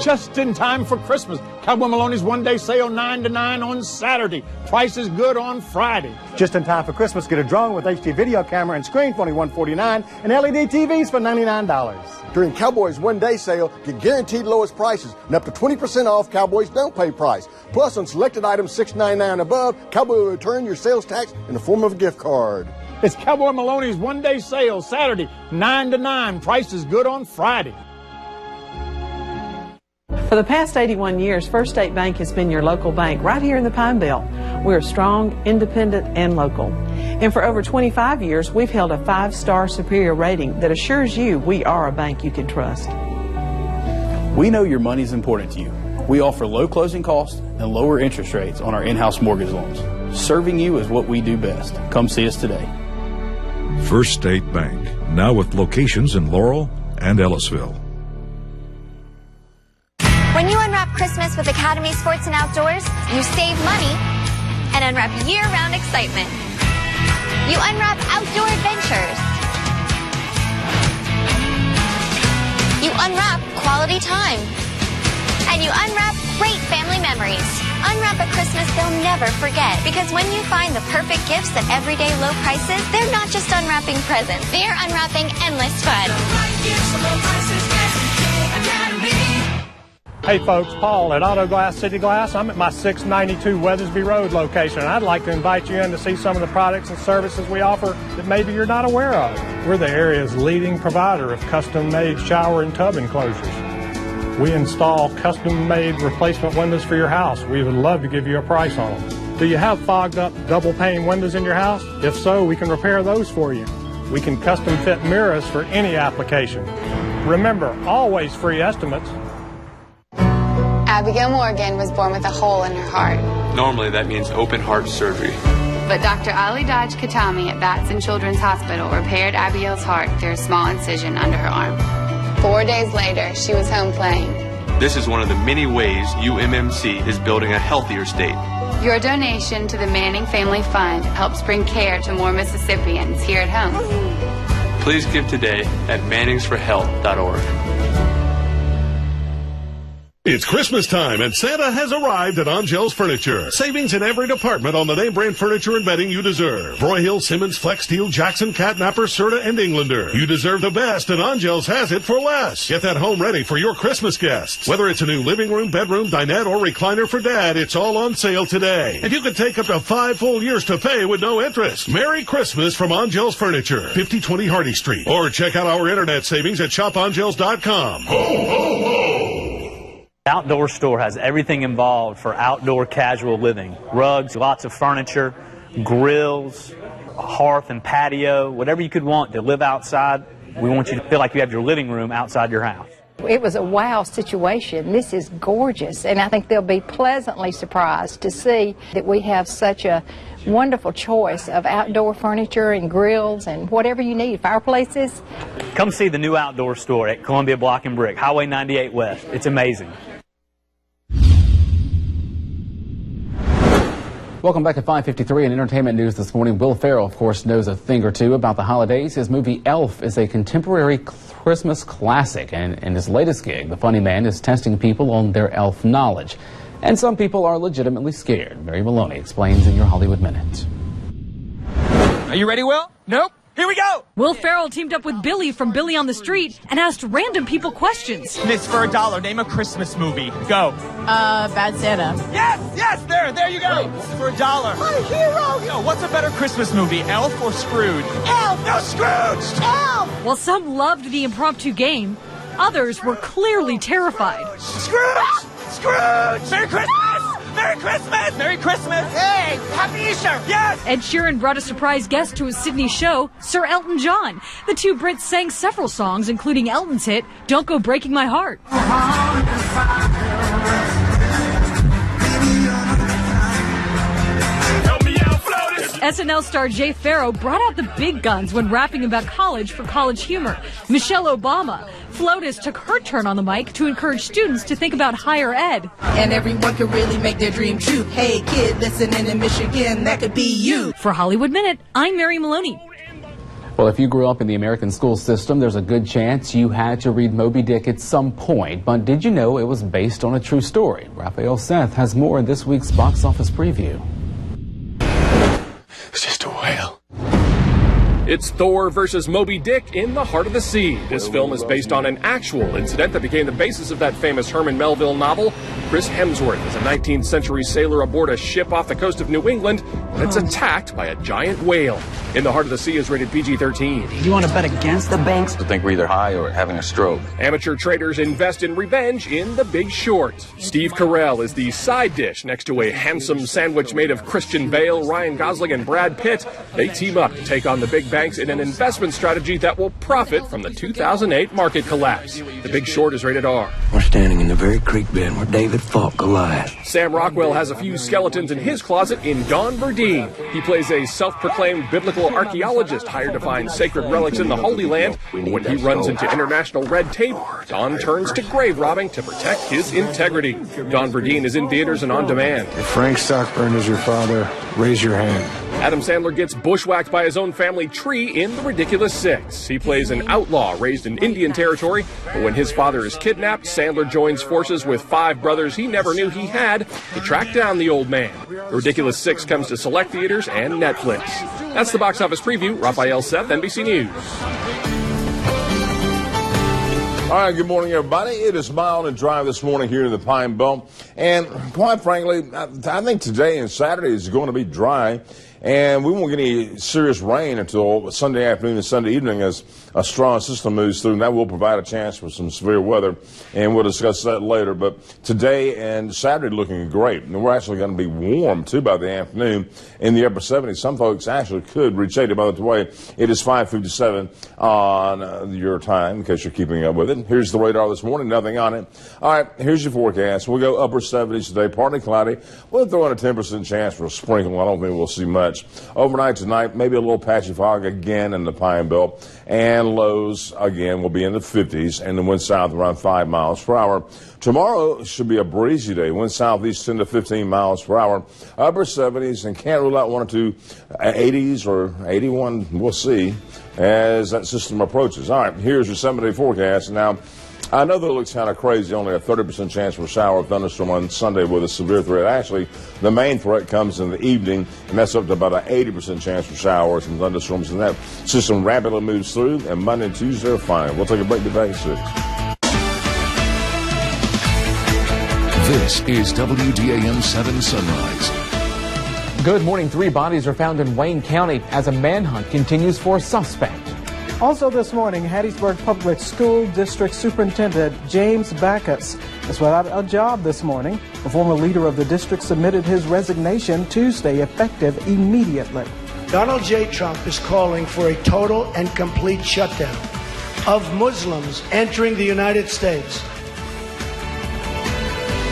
Just in time for Christmas. Cowboy Maloney's one-day sale, 9 to 9 on Saturday. Price is good on Friday. Just in time for Christmas, get a drone with HD video camera and screen for only $149 and LED TVs for $99. During Cowboy's one-day sale, get guaranteed lowest prices and up to 20% off Cowboy's don't pay price. Plus, on selected items $6.99 and above, Cowboy will return your sales tax in the form of a gift card. It's Cowboy Maloney's one-day sale, Saturday, 9 to 9. Price is good on Friday. For the past 81 years, First State Bank has been your local bank right here in the Pine Belt. We're strong, independent, and local. And for over 25 years, we've held a 5-star superior rating that assures you we are a bank you can trust. We know your money is important to you. We offer low closing costs and lower interest rates on our in-house mortgage loans. Serving you is what we do best. Come see us today. First State Bank, now with locations in Laurel and Ellisville. When you unwrap Christmas with Academy Sports and Outdoors, you save money and unwrap year-round excitement. You unwrap outdoor adventures. You unwrap quality time. And you unwrap great family memories. Unwrap a Christmas they'll never forget. Because when you find the perfect gifts at everyday low prices, they're not just unwrapping presents. They're unwrapping endless fun. Hey folks, Paul at Auto Glass City Glass. I'm at my 692 Weathersby Road location, and I'd like to invite you in to see some of the products and services we offer that maybe you're not aware of. We're the area's leading provider of custom-made shower and tub enclosures. We install custom-made replacement windows for your house. We would love to give you a price on them. Do you have fogged up double-pane windows in your house? If so, we can repair those for you. We can custom fit mirrors for any application. Remember, always free estimates. Abigail Morgan was born with a hole in her heart. Normally that means open heart surgery. But Dr. Ali Dodge Katami at Batson Children's Hospital repaired Abigail's heart through a small incision under her arm. 4 days later, she was home playing. This is one of the many ways UMMC is building a healthier state. Your donation to the Manning Family Fund helps bring care to more Mississippians here at home. Please give today at manningsforhealth.org. It's Christmas time and Santa has arrived at Angel's Furniture. Savings in every department on the name brand furniture and bedding you deserve. Broyhill, Simmons, Flex Steel, Jackson, Catnapper, Serta, and Englander. You deserve the best and Angel's has it for less. Get that home ready for your Christmas guests. Whether it's a new living room, bedroom, dinette, or recliner for Dad, it's all on sale today. And you can take up to 5 full years to pay with no interest. Merry Christmas from Angel's Furniture, 5020 Hardy Street. Or check out our internet savings at shopangels.com. Ho, ho, ho! Outdoor store has everything involved for outdoor casual living. Rugs, lots of furniture, grills, a hearth and patio, whatever you could want to live outside. We want you to feel like you have your living room outside your house. It was a wow situation. This is gorgeous, and I think they'll be pleasantly surprised to see that we have such a wonderful choice of outdoor furniture and grills and whatever you need, fireplaces. Come see the new outdoor store at Columbia Block and Brick, Highway 98 West. It's amazing. Welcome back to 553 in entertainment news this morning. Will Ferrell, of course, knows a thing or two about the holidays. His movie Elf is a contemporary Christmas classic. And in his latest gig, the funny man is testing people on their elf knowledge. And some people are legitimately scared. Mary Maloney explains in your Hollywood Minute. Are you ready, Will? Nope. Here we go! Will Ferrell teamed up with Billy from Billy on the Street and asked random people questions. Miss, for $1, name a Christmas movie. Go. Bad Santa. Yes, there you go. Wait, for $1. My hero! Yo, what's a better Christmas movie, Elf or Scrooge? Elf! No, Scrooge! Elf! While some loved the impromptu game, others were clearly terrified. Scrooge! Scrooge! Merry Christmas! Merry Christmas! Merry Christmas! Hey, Happy Easter! Yes! Ed Sheeran brought a surprise guest to his Sydney show, Sir Elton John. The two Brits sang several songs, including Elton's hit, Don't Go Breaking My Heart. SNL star Jay Farrow brought out the big guns when rapping about college for College Humor. Michelle Obama. Flotus took her turn on the mic to encourage students to think about higher ed. And everyone can really make their dream true. Hey kid, listening in Michigan, that could be you. For Hollywood Minute, I'm Mary Maloney. Well, if you grew up in the American school system, there's a good chance you had to read Moby Dick at some point. But did you know it was based on a true story? Raphael Seth has more in this week's box office preview. It's just a whale. It's Thor versus Moby Dick in the Heart of the Sea. This film is based on an actual incident that became the basis of that famous Herman Melville novel. Chris Hemsworth is a 19th century sailor aboard a ship off the coast of New England when it's attacked by a giant whale. In the Heart of the Sea is rated PG-13. You want to bet against the banks? I think we're either high or having a stroke. Amateur traders invest in revenge in The Big Short. Steve Carell is the side dish next to a handsome sandwich made of Christian Bale, Ryan Gosling, and Brad Pitt. They team up to take on the big banks in an investment strategy that will profit from the 2008 market collapse. The Big Short is rated R. We're standing in the very creek bed where David fought Goliath. Sam Rockwell has a few skeletons in his closet in Don Verdeen. He plays a self-proclaimed biblical archaeologist hired to find sacred relics in the Holy Land. When he runs into international red tape, Don turns to grave robbing to protect his integrity. Don Verdeen is in theaters and on demand. If Frank Stockburn is your father, raise your hand. Adam Sandler gets bushwhacked by his own family tree in The Ridiculous Six. He plays an outlaw raised in Indian territory, but when his father is kidnapped, Sandler joins forces with 5 brothers he never knew he had to track down the old man. The Ridiculous Six comes to select theaters and Netflix. That's the box office preview. Raphael Seth, NBC News. All right, good morning, everybody. It is mild and dry this morning here in the Pine Belt. And quite frankly, I think today and Saturday is going to be dry. And we won't get any serious rain until Sunday afternoon and Sunday evening as a strong system moves through, and that will provide a chance for some severe weather, and we'll discuss that later. But today and Saturday looking great, and we're actually going to be warm, too, by the afternoon in the upper 70s. Some folks actually could reach 80. By the way, it is 5:57 on your time, in case you're keeping up with it. Here's the radar this morning, nothing on it. All right, here's your forecast. We'll go upper 70s today, partly cloudy. We'll throw in a 10% chance for a sprinkle. I don't think we'll see much. Overnight tonight, maybe a little patchy fog again in the Pine Belt, and lows again will be in the 50s, and the wind south around 5 miles per hour. Tomorrow should be a breezy day. Wind southeast 10 to 15 miles per hour. Upper 70s, and can't rule out 1 or 2 80s or 81. We'll see as that system approaches. All right, here's your 7-day forecast. Now, I know that it looks kind of crazy, only a 30% chance for a shower or thunderstorm on Sunday with a severe threat. Actually, the main threat comes in the evening, and that's up to about an 80% chance for showers and thunderstorms. And that system rapidly moves through, and Monday and Tuesday are fine. We'll take a break today at 6. This is WDAM 7 Sunrise. Good morning. 3 bodies are found in Wayne County as a manhunt continues for a suspect. Also this morning, Hattiesburg Public School District Superintendent James Backus is without a job this morning. The former leader of the district submitted his resignation Tuesday, effective immediately. Donald J. Trump is calling for a total and complete shutdown of Muslims entering the United States.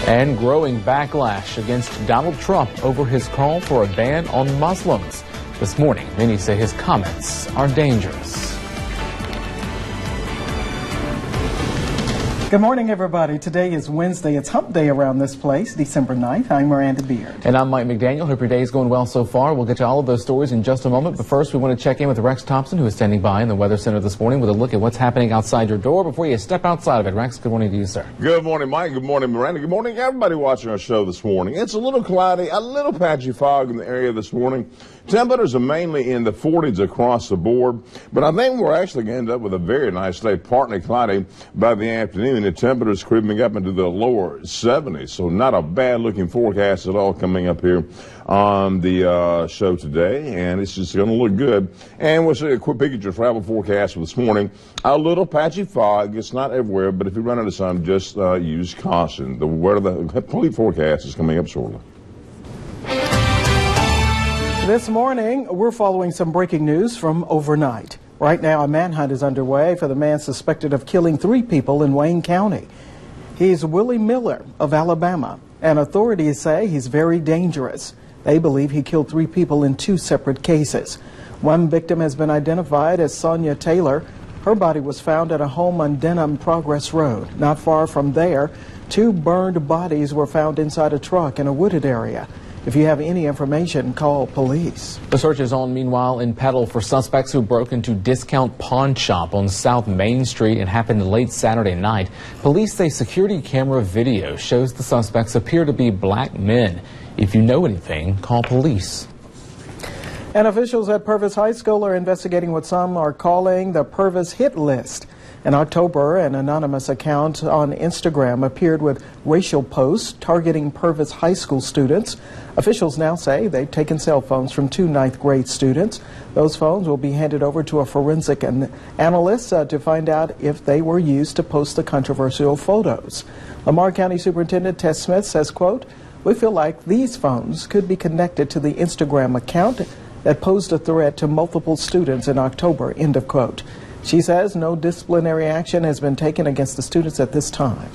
And growing backlash against Donald Trump over his call for a ban on Muslims. This morning, many say his comments are dangerous. Good morning, everybody. Today is Wednesday. It's hump day around this place, December 9th. I'm Miranda Beard. And I'm Mike McDaniel. Hope your day is going well so far. We'll get to all of those stories in just a moment. But first, we want to check in with Rex Thompson, who is standing by in the Weather Center this morning with a look at what's happening outside your door before you step outside of it. Rex, good morning to you, sir. Good morning, Mike. Good morning, Miranda. Good morning, everybody watching our show this morning. It's a little cloudy, a little patchy fog in the area this morning. Temperatures are mainly in the 40s across the board, but I think we're actually going to end up with a very nice day, partly cloudy by the afternoon. The temperatures creeping up into the lower 70s, so not a bad-looking forecast at all coming up here on the show today, and it's just going to look good. And we'll see a quick peek at your travel forecast for this morning. A little patchy fog. It's not everywhere, but if you run into some, just use caution. The complete forecast is coming up shortly. This morning, we're following some breaking news from overnight. Right now, a manhunt is underway for the man suspected of killing 3 people in Wayne County. He's Willie Miller of Alabama, and authorities say he's very dangerous. They believe he killed 3 people in 2 separate cases. One victim has been identified as Sonia Taylor. Her body was found at a home on Denham Progress Road. Not far from there, 2 burned bodies were found inside a truck in a wooded area. If you have any information, call police. The search is on, meanwhile, in Petal for suspects who broke into Discount Pawn Shop on South Main Street. It happened late Saturday night. Police say security camera video shows the suspects appear to be black men. If you know anything, call police. And officials at Purvis High School are investigating what some are calling the Purvis hit list. In October, an anonymous account on Instagram appeared with racial posts targeting Purvis High School students. Officials now say they've taken cell phones from 2 9th grade students. Those phones will be handed over to a forensic analyst to find out if they were used to post the controversial photos. Lamar County Superintendent Tess Smith says, quote, "We feel like these phones could be connected to the Instagram account that posed a threat to multiple students in October," end of quote. She says no disciplinary action has been taken against the students at this time.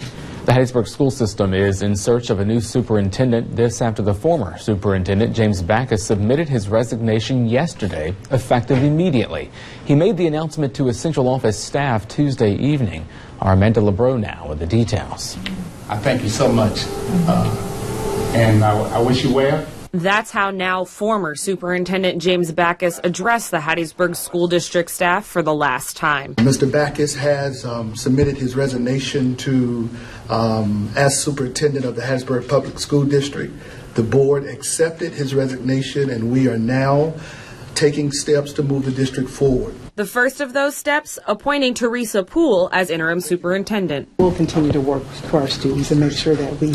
The Hattiesburg school system is in search of a new superintendent. This after the former superintendent, James Backus, submitted his resignation yesterday, effective immediately. He made the announcement to his central office staff Tuesday evening. Our Amanda LeBreau now with the details. I thank you so much, and I wish you well. That's how now former Superintendent James Backus addressed the Hattiesburg School District staff for the last time. Mr. Backus has submitted his resignation to as superintendent of the Hattiesburg Public School District. The board accepted his resignation, and we are now taking steps to move the district forward. The first of those steps, appointing Teresa Poole as interim superintendent. We'll continue to work for our students and make sure that we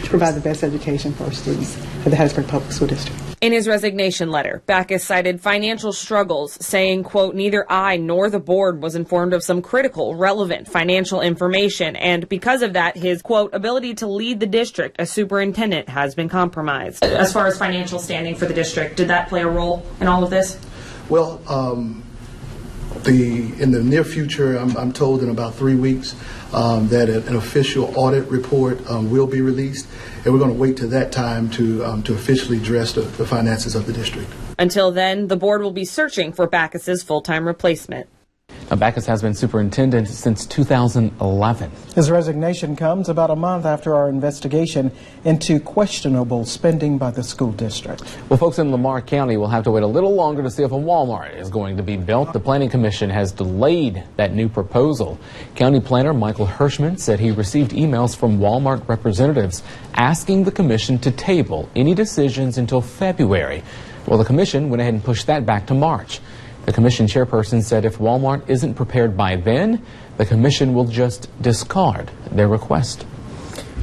provide the best education for our students for the Hattiesburg Public School District. In his resignation letter, Backus cited financial struggles, saying, quote, "Neither I nor the board was informed of some critical, relevant financial information, and because of that, his, quote, ability to lead the district as superintendent has been compromised." As far as financial standing for the district, did that play a role in all of this? Well, in the near future, I'm told in about 3 weeks that an official audit report will be released, and we're going to wait to that time to officially address the finances of the district. Until then, the board will be searching for Backus's full-time replacement. Now, Backus has been superintendent since 2011. His resignation comes about a month after our investigation into questionable spending by the school district. Well, folks in Lamar County will have to wait a little longer to see if a Walmart is going to be built. The Planning Commission has delayed that new proposal. County planner Michael Hirschman said he received emails from Walmart representatives asking the commission to table any decisions until February. Well, the commission went ahead and pushed that back to March. The commission chairperson said if Walmart isn't prepared by then, the commission will just discard their request.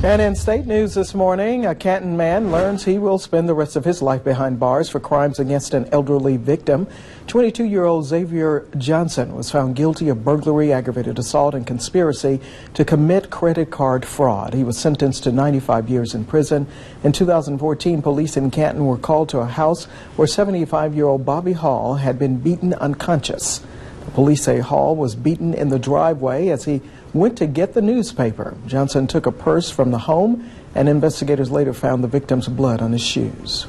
And in state news this morning, a Canton man learns he will spend the rest of his life behind bars for crimes against an elderly victim. 22-year-old Xavier Johnson was found guilty of burglary, aggravated assault, and conspiracy to commit credit card fraud. He was sentenced to 95 years in prison. In 2014, police in Canton were called to a house where 75-year-old Bobby Hall had been beaten unconscious. The police say Hall was beaten in the driveway as he went to get the newspaper. Johnson took a purse from the home, and investigators later found the victim's blood on his shoes.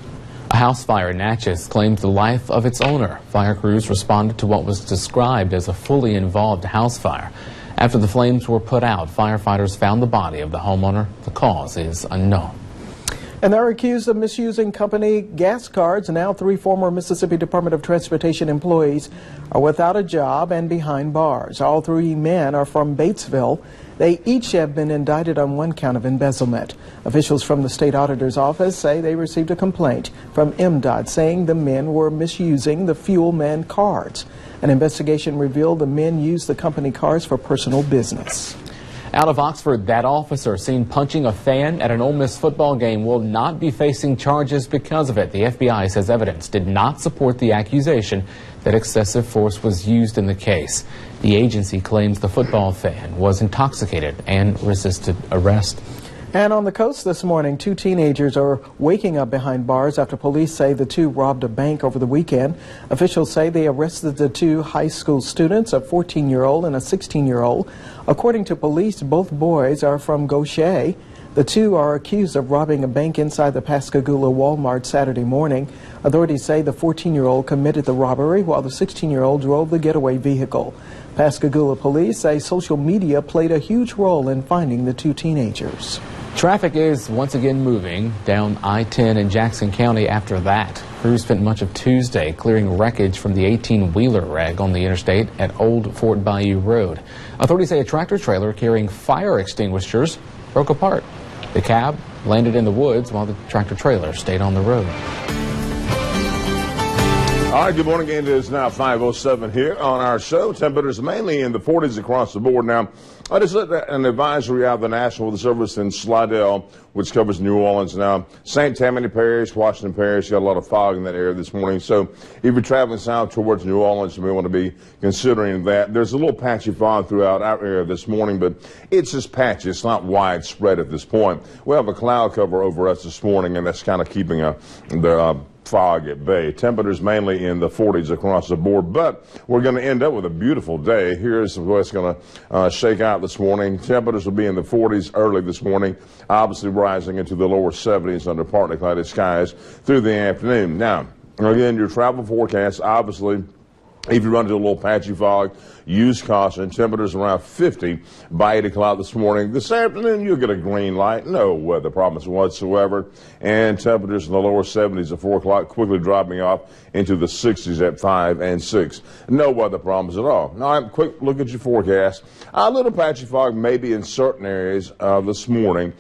A house fire in Natchez claimed the life of its owner. Fire crews responded to what was described as a fully involved house fire. After the flames were put out, firefighters found the body of the homeowner. The cause is unknown. And they're accused of misusing company gas cards. Now 3 former Mississippi Department of Transportation employees are without a job and behind bars. All 3 men are from Batesville. They each have been indicted on 1 count of embezzlement. Officials from the state auditor's office say they received a complaint from MDOT saying the men were misusing the Fuel Man cards. An investigation revealed the men used the company cars for personal business. Out of Oxford, that officer seen punching a fan at an Ole Miss football game will not be facing charges because of it. The FBI says evidence did not support the accusation that excessive force was used in the case. The agency claims the football fan was intoxicated and resisted arrest. And on the coast this morning, 2 teenagers are waking up behind bars after police say the 2 robbed a bank over the weekend. Officials say they arrested the 2 high school students, a 14-year-old and a 16-year-old. According to police, both boys are from Gaucher. The 2 are accused of robbing a bank inside the Pascagoula Walmart Saturday morning. Authorities say the 14-year-old committed the robbery while the 16-year-old drove the getaway vehicle. Pascagoula police say social media played a huge role in finding the 2 teenagers. Traffic is once again moving down I-10 in Jackson County after that. Crews spent much of Tuesday clearing wreckage from the 18-wheeler wreck on the interstate at Old Fort Bayou Road. Authorities say a tractor-trailer carrying fire extinguishers broke apart. The cab landed in the woods while the tractor-trailer stayed on the road. All right, good morning. It is now 5:07 here on our show. Temperatures mainly in the 40s across the board. Now, I just looked at an advisory out of the National Weather Service in Slidell, which covers New Orleans. Now, St. Tammany Parish, Washington Parish, got a lot of fog in that area this morning. So if you're traveling south towards New Orleans, you may want to be considering that. There's a little patchy fog throughout our area this morning, but it's just patchy. It's not widespread at this point. We have a cloud cover over us this morning, and that's kind of keeping the fog at bay. Temperatures mainly in the 40s across the board, but we're going to end up with a beautiful day. Here's what's going to shake out this morning. Temperatures will be in the 40s early this morning, obviously rising into the lower 70s under partly cloudy skies through the afternoon. Now, again, your travel forecast, obviously, if you run into a little patchy fog, use caution. Temperatures around 50 by 8 o'clock this morning. This afternoon, you'll get a green light. No weather problems whatsoever. And temperatures in the lower 70s at 4 o'clock, quickly dropping off into the 60s at 5 and 6. No weather problems at all. Now, a quick look at your forecast. A little patchy fog maybe in certain areas this morning.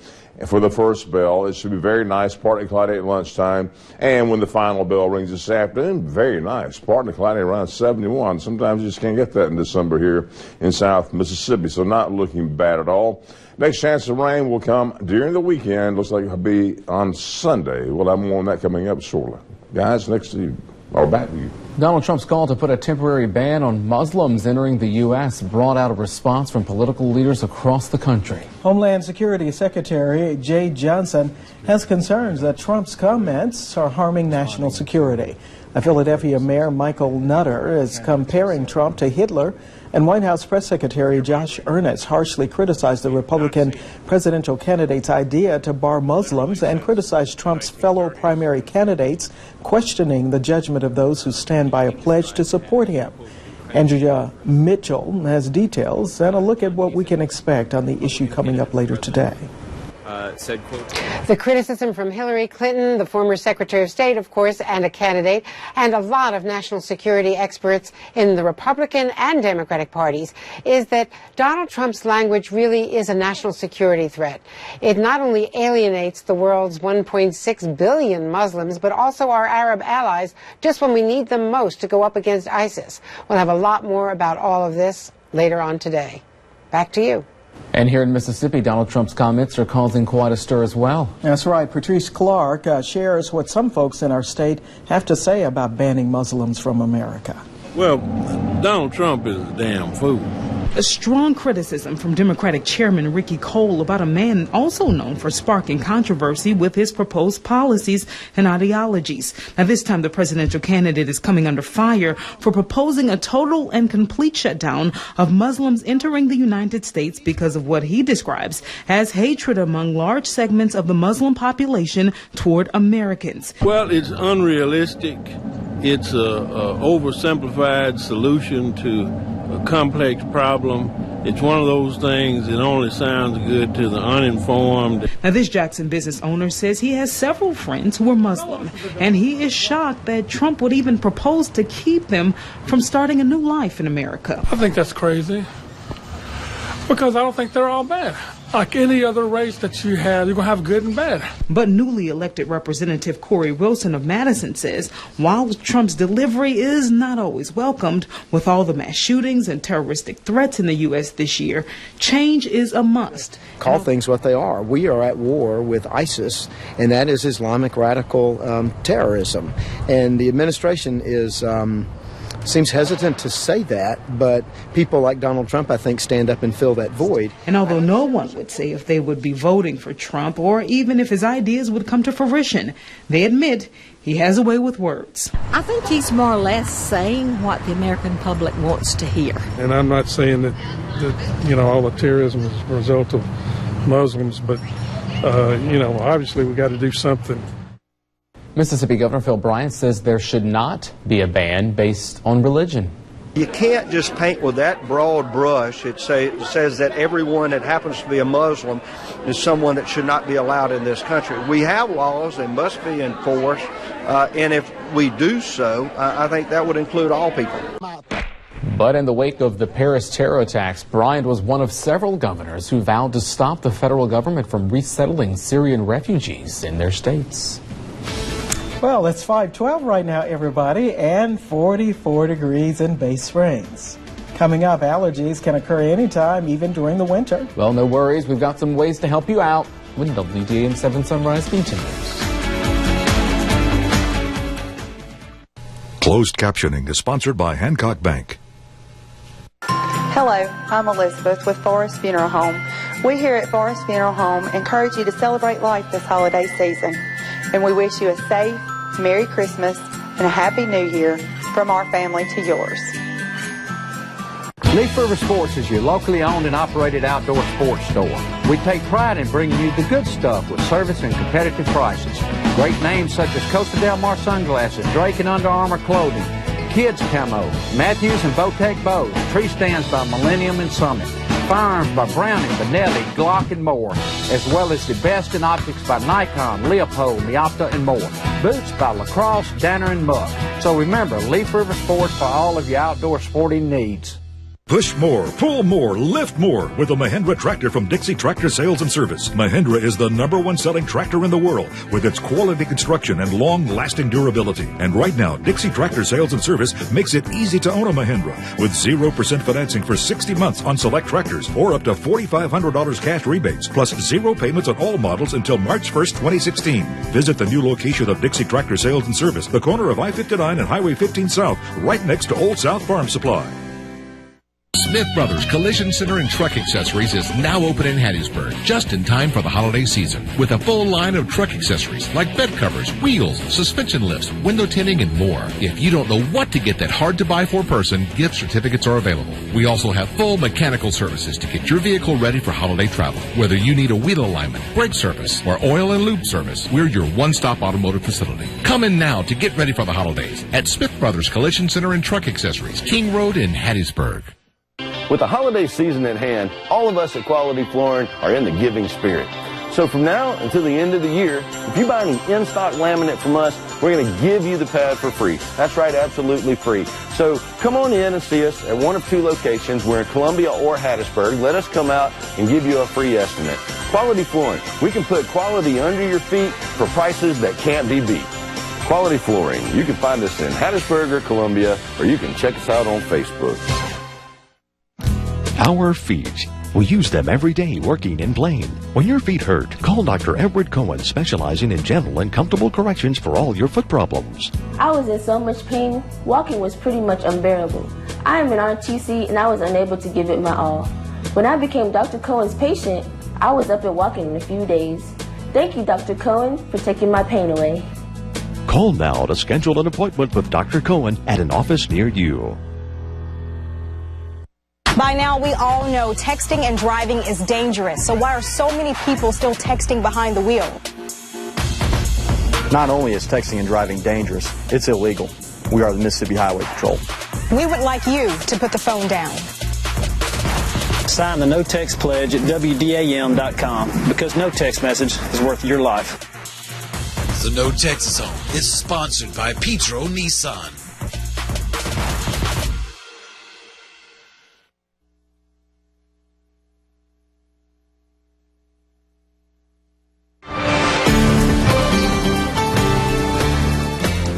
For the first bell, it should be very nice, partly cloudy at lunchtime. And when the final bell rings this afternoon, very nice, partly cloudy around 71. Sometimes you just can't get that in December here in South Mississippi, so not looking bad at all. Next chance of rain will come during the weekend. Looks like it'll be on Sunday. We'll have more on that coming up shortly. Guys, next to you, or back to you. Donald Trump's call to put a temporary ban on Muslims entering the U.S. brought out a response from political leaders across the country. Homeland Security Secretary Jay Johnson has concerns that Trump's comments are harming national security. Philadelphia Mayor Michael Nutter is comparing Trump to Hitler, and White House Press Secretary Josh Earnest harshly criticized the Republican presidential candidate's idea to bar Muslims and criticized Trump's fellow primary candidates, questioning the judgment of those who stand by a pledge to support him. Andrea Mitchell has details and a look at what we can expect on the issue coming up later today. Said, quote, the criticism from Hillary Clinton, the former Secretary of State, of course, and a candidate, and a lot of national security experts in the Republican and Democratic parties, is that Donald Trump's language really is a national security threat. It not only alienates the world's 1.6 billion Muslims, but also our Arab allies, just when we need them most to go up against ISIS. We'll have a lot more about all of this later on today. Back to you. And here in Mississippi, Donald Trump's comments are causing quite a stir as well. That's right. Patrice Clark shares what some folks in our state have to say about banning Muslims from America. Well, Donald Trump is a damn fool. A strong criticism from Democratic Chairman Ricky Cole about a man also known for sparking controversy with his proposed policies and ideologies. Now, this time the presidential candidate is coming under fire for proposing a total and complete shutdown of Muslims entering the United States because of what he describes as hatred among large segments of the Muslim population toward Americans. Well, it's unrealistic. It's a oversimplified solution to a complex problem. It's one of those things that only sounds good to the uninformed. Now, this Jackson business owner says he has several friends who are Muslim, and he is shocked that Trump would even propose to keep them from starting a new life in America. I think that's crazy, because I don't think they're all bad. Like any other race that you have, you're going to have good and bad. But newly elected Representative Corey Wilson of Madison says while Trump's delivery is not always welcomed, with all the mass shootings and terroristic threats in the U.S. this year, change is a must. Call things what they are. We are at war with ISIS, and that is Islamic radical terrorism. And the administration is seems hesitant to say that, but people like Donald Trump, I think, stand up and fill that void. And although no one would say if they would be voting for Trump or even if his ideas would come to fruition, they admit he has a way with words. I think he's more or less saying what the American public wants to hear. And I'm not saying that all the terrorism is a result of Muslims, but, obviously we got to do something. Mississippi Governor Phil Bryant says there should not be a ban based on religion. You can't just paint with that broad brush. It says that everyone that happens to be a Muslim is someone that should not be allowed in this country. We have laws, they must be enforced, and if we do so, I think that would include all people. But in the wake of the Paris terror attacks, Bryant was one of several governors who vowed to stop the federal government from resettling Syrian refugees in their states. Well, it's 5:12 right now, everybody, and 44 degrees in Bay Springs. Coming up, allergies can occur anytime, even during the winter. Well, no worries. We've got some ways to help you out when WDAM 7 Sunrise continues. Closed captioning is sponsored by Hancock Bank. Hello, I'm Elizabeth with Forest Funeral Home. We here at Forest Funeral Home encourage you to celebrate life this holiday season. And we wish you a safe, Merry Christmas, and a Happy New Year from our family to yours. Leaf River Sports is your locally owned and operated outdoor sports store. We take pride in bringing you the good stuff with service and competitive prices. Great names such as Costa Del Mar sunglasses, Drake and Under Armour clothing, Kids Camo, Matthews and Botec bows, tree stands by Millennium and Summit, firearms by Browning, Benelli, Glock, and more, as well as the best in optics by Nikon, Leopold, Miopta, and more. Boots by Lacrosse, Danner, and Muck. So remember, Leaf River Sports for all of your outdoor sporting needs. Push more, pull more, lift more with the Mahindra tractor from Dixie Tractor Sales and Service. Mahindra is the #1 selling tractor in the world with its quality construction and long-lasting durability. And right now, Dixie Tractor Sales and Service makes it easy to own a Mahindra with 0% financing for 60 months on select tractors or up to $4,500 cash rebates, plus 0 payments on all models until March 1st, 2016. Visit the new location of Dixie Tractor Sales and Service, the corner of I-59 and Highway 15 South, right next to Old South Farm Supply. Smith Brothers Collision Center and Truck Accessories is now open in Hattiesburg, just in time for the holiday season, with a full line of truck accessories like bed covers, wheels, suspension lifts, window tinting, and more. If you don't know what to get that hard-to-buy-for person, gift certificates are available. We also have full mechanical services to get your vehicle ready for holiday travel. Whether you need a wheel alignment, brake service, or oil and lube service, we're your one-stop automotive facility. Come in now to get ready for the holidays at Smith Brothers Collision Center and Truck Accessories, King Road in Hattiesburg. With the holiday season at hand, all of us at Quality Flooring are in the giving spirit. So from now until the end of the year, if you buy any in-stock laminate from us, we're going to give you the pad for free. That's right, absolutely free. So come on in and see us at one of 2 locations. We're in Columbia or Hattiesburg. Let us come out and give you a free estimate. Quality Flooring. We can put quality under your feet for prices that can't be beat. Quality Flooring. You can find us in Hattiesburg or Columbia, or you can check us out on Facebook. Our feet. We use them every day working and playing. When your feet hurt, call Dr. Edward Cohen, specializing in gentle and comfortable corrections for all your foot problems. I was in so much pain, walking was pretty much unbearable. I am an RTC and I was unable to give it my all. When I became Dr. Cohen's patient, I was up and walking in a few days. Thank you, Dr. Cohen, for taking my pain away. Call now to schedule an appointment with Dr. Cohen at an office near you. By now, we all know texting and driving is dangerous. So why are so many people still texting behind the wheel? Not only is texting and driving dangerous, it's illegal. We are the Mississippi Highway Patrol. We would like you to put the phone down. sign the No Text Pledge at WDAM.com because no text message is worth your life. The No Text Zone is sponsored by Petro Nissan.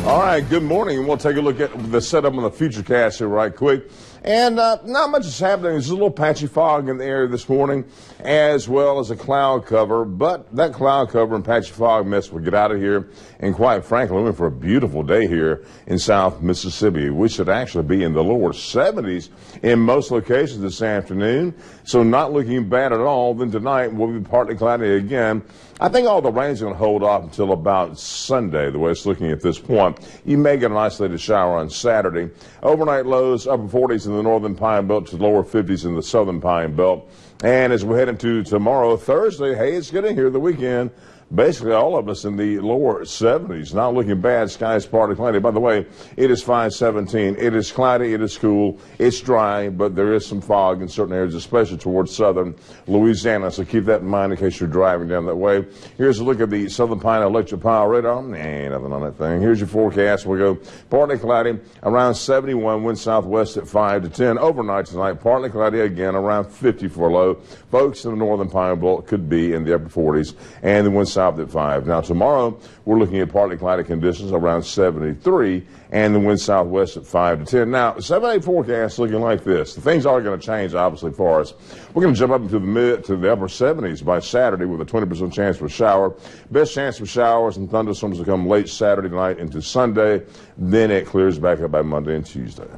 All right, good morning. We'll take a look at the setup on the Futurecast here right quick. And not much is happening. There's a little patchy fog in the area this morning, as well as a cloud cover. But that cloud cover and patchy fog mess will get out of here. And quite frankly, we're in for a beautiful day here in South Mississippi. We should actually be in the lower 70s in most locations this afternoon. So not looking bad at all. Then tonight we'll be partly cloudy again. I think all the rain's going to hold off until about Sunday, the way it's looking at this point. You may get an isolated shower on Saturday. Overnight lows, upper 40s in the northern Pine Belt to lower 50s in the southern Pine Belt. And as we head into tomorrow, Thursday, hey, it's getting here the weekend. Basically, all of us in the lower 70s. Not looking bad. Skies partly cloudy. By the way, it is 517. It is cloudy. It is cool. It's dry, but there is some fog in certain areas, especially towards southern Louisiana. So keep that in mind in case you're driving down that way. Here's a look at the Southern Pine Electric Power Radar. Nothing on that thing. Here's your forecast. We'll go partly cloudy, around 71. Wind southwest at 5 to 10. Overnight tonight, partly cloudy again, around 50 for a low. Folks in the northern Pine Belt could be in the upper 40s, and the wind south at 5. Now tomorrow we're looking at partly cloudy conditions around 73 and the wind southwest at 5 to 10. Now 7-8 forecast looking like this. The things are going to change obviously for us. We're going to jump up into the mid to the upper 70s by Saturday with a 20% chance for a shower. Best chance for showers and thunderstorms to come late Saturday night into Sunday. Then it clears back up by Monday and Tuesday.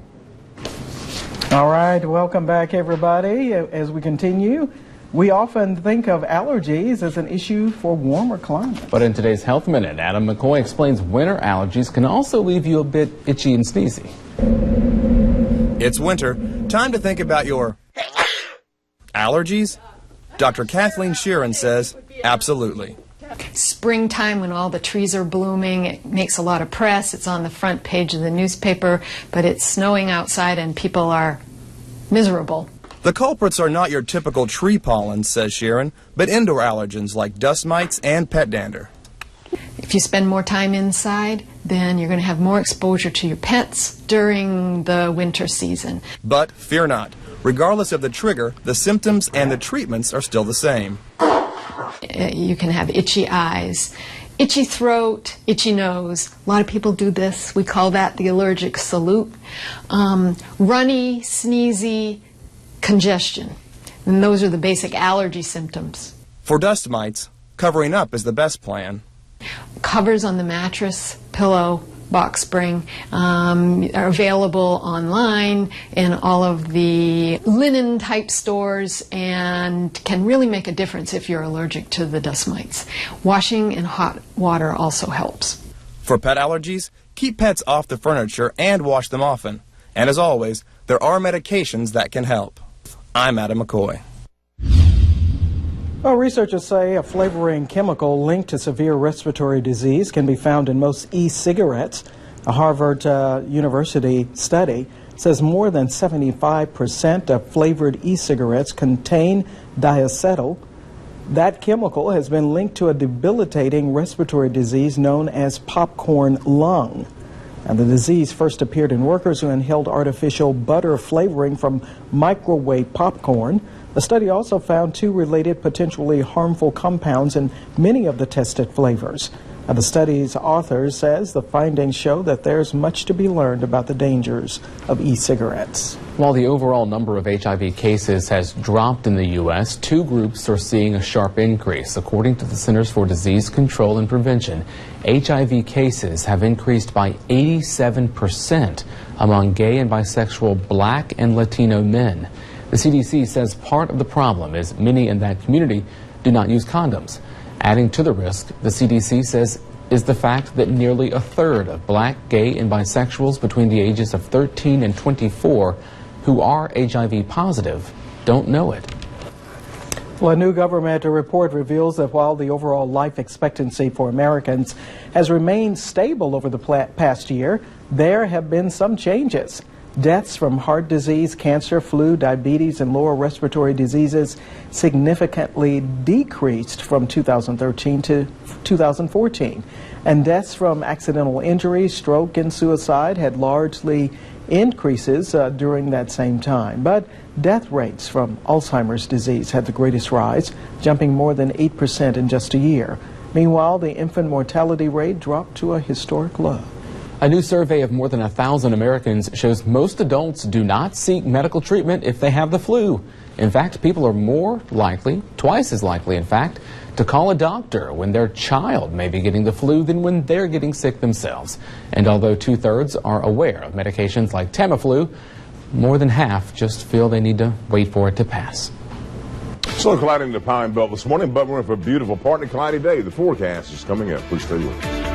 All right, welcome back everybody. As we continue, we often think of allergies as an issue for warmer climates. But in today's Health Minute, Adam McCoy explains winter allergies can also leave you a bit itchy and sneezy. It's winter. Time to think about your allergies? Dr. Kathleen Sheeran says, absolutely. Springtime when all the trees are blooming, it makes a lot of press. It's on the front page of the newspaper, but it's snowing outside and people are miserable. The culprits are not your typical tree pollen, says Sharon, but indoor allergens like dust mites and pet dander. If you spend more time inside, then you're going to have more exposure to your pets during the winter season. But fear not. Regardless of the trigger, the symptoms and the treatments are still the same. You can have itchy eyes, itchy throat, itchy nose. A lot of people do this. We call that the allergic salute. Runny, sneezy, congestion. And those are the basic allergy symptoms. For dust mites, covering up is the best plan. Covers on the mattress, pillow, box spring are available online in all of the linen type stores and can really make a difference if you're allergic to the dust mites. Washing in hot water also helps. For pet allergies, keep pets off the furniture and wash them often. And as always, there are medications that can help. I'm Adam McCoy. Well, researchers say a flavoring chemical linked to severe respiratory disease can be found in most e-cigarettes. A Harvard University study says more than 75% of flavored e-cigarettes contain diacetyl. That chemical has been linked to a debilitating respiratory disease known as popcorn lung. And the disease first appeared in workers who inhaled artificial butter flavoring from microwave popcorn. The study also found 2 related potentially harmful compounds in many of the tested flavors. Now, the study's author says the findings show that there's much to be learned about the dangers of e-cigarettes. While the overall number of HIV cases has dropped in the U.S., 2 groups are seeing a sharp increase. According to the Centers for Disease Control and Prevention, HIV cases have increased by 87% among gay and bisexual Black and Latino men. The CDC says part of the problem is many in that community do not use condoms. Adding to the risk, the CDC says, is the fact that nearly a third of Black, gay, and bisexuals between the ages of 13 and 24 who are HIV positive don't know it. Well, a new government report reveals that while the overall life expectancy for Americans has remained stable over the past year, there have been some changes. Deaths from heart disease, cancer, flu, diabetes, and lower respiratory diseases significantly decreased from 2013 to 2014. And deaths from accidental injuries, stroke, and suicide had largely increases during that same time. But death rates from Alzheimer's disease had the greatest rise, jumping more than 8% in just a year. Meanwhile, the infant mortality rate dropped to a historic low. A new survey of more than 1,000 Americans shows most adults do not seek medical treatment if they have the flu. In fact, people are more likely, twice as likely in fact, to call a doctor when their child may be getting the flu than when they're getting sick themselves. And although 2/3 are aware of medications like Tamiflu, more than half just feel they need to wait for it to pass. So cloudy in the Pine Belt this morning, but we're in for a beautiful, partly cloudy day. The forecast is coming up. Please stay with us.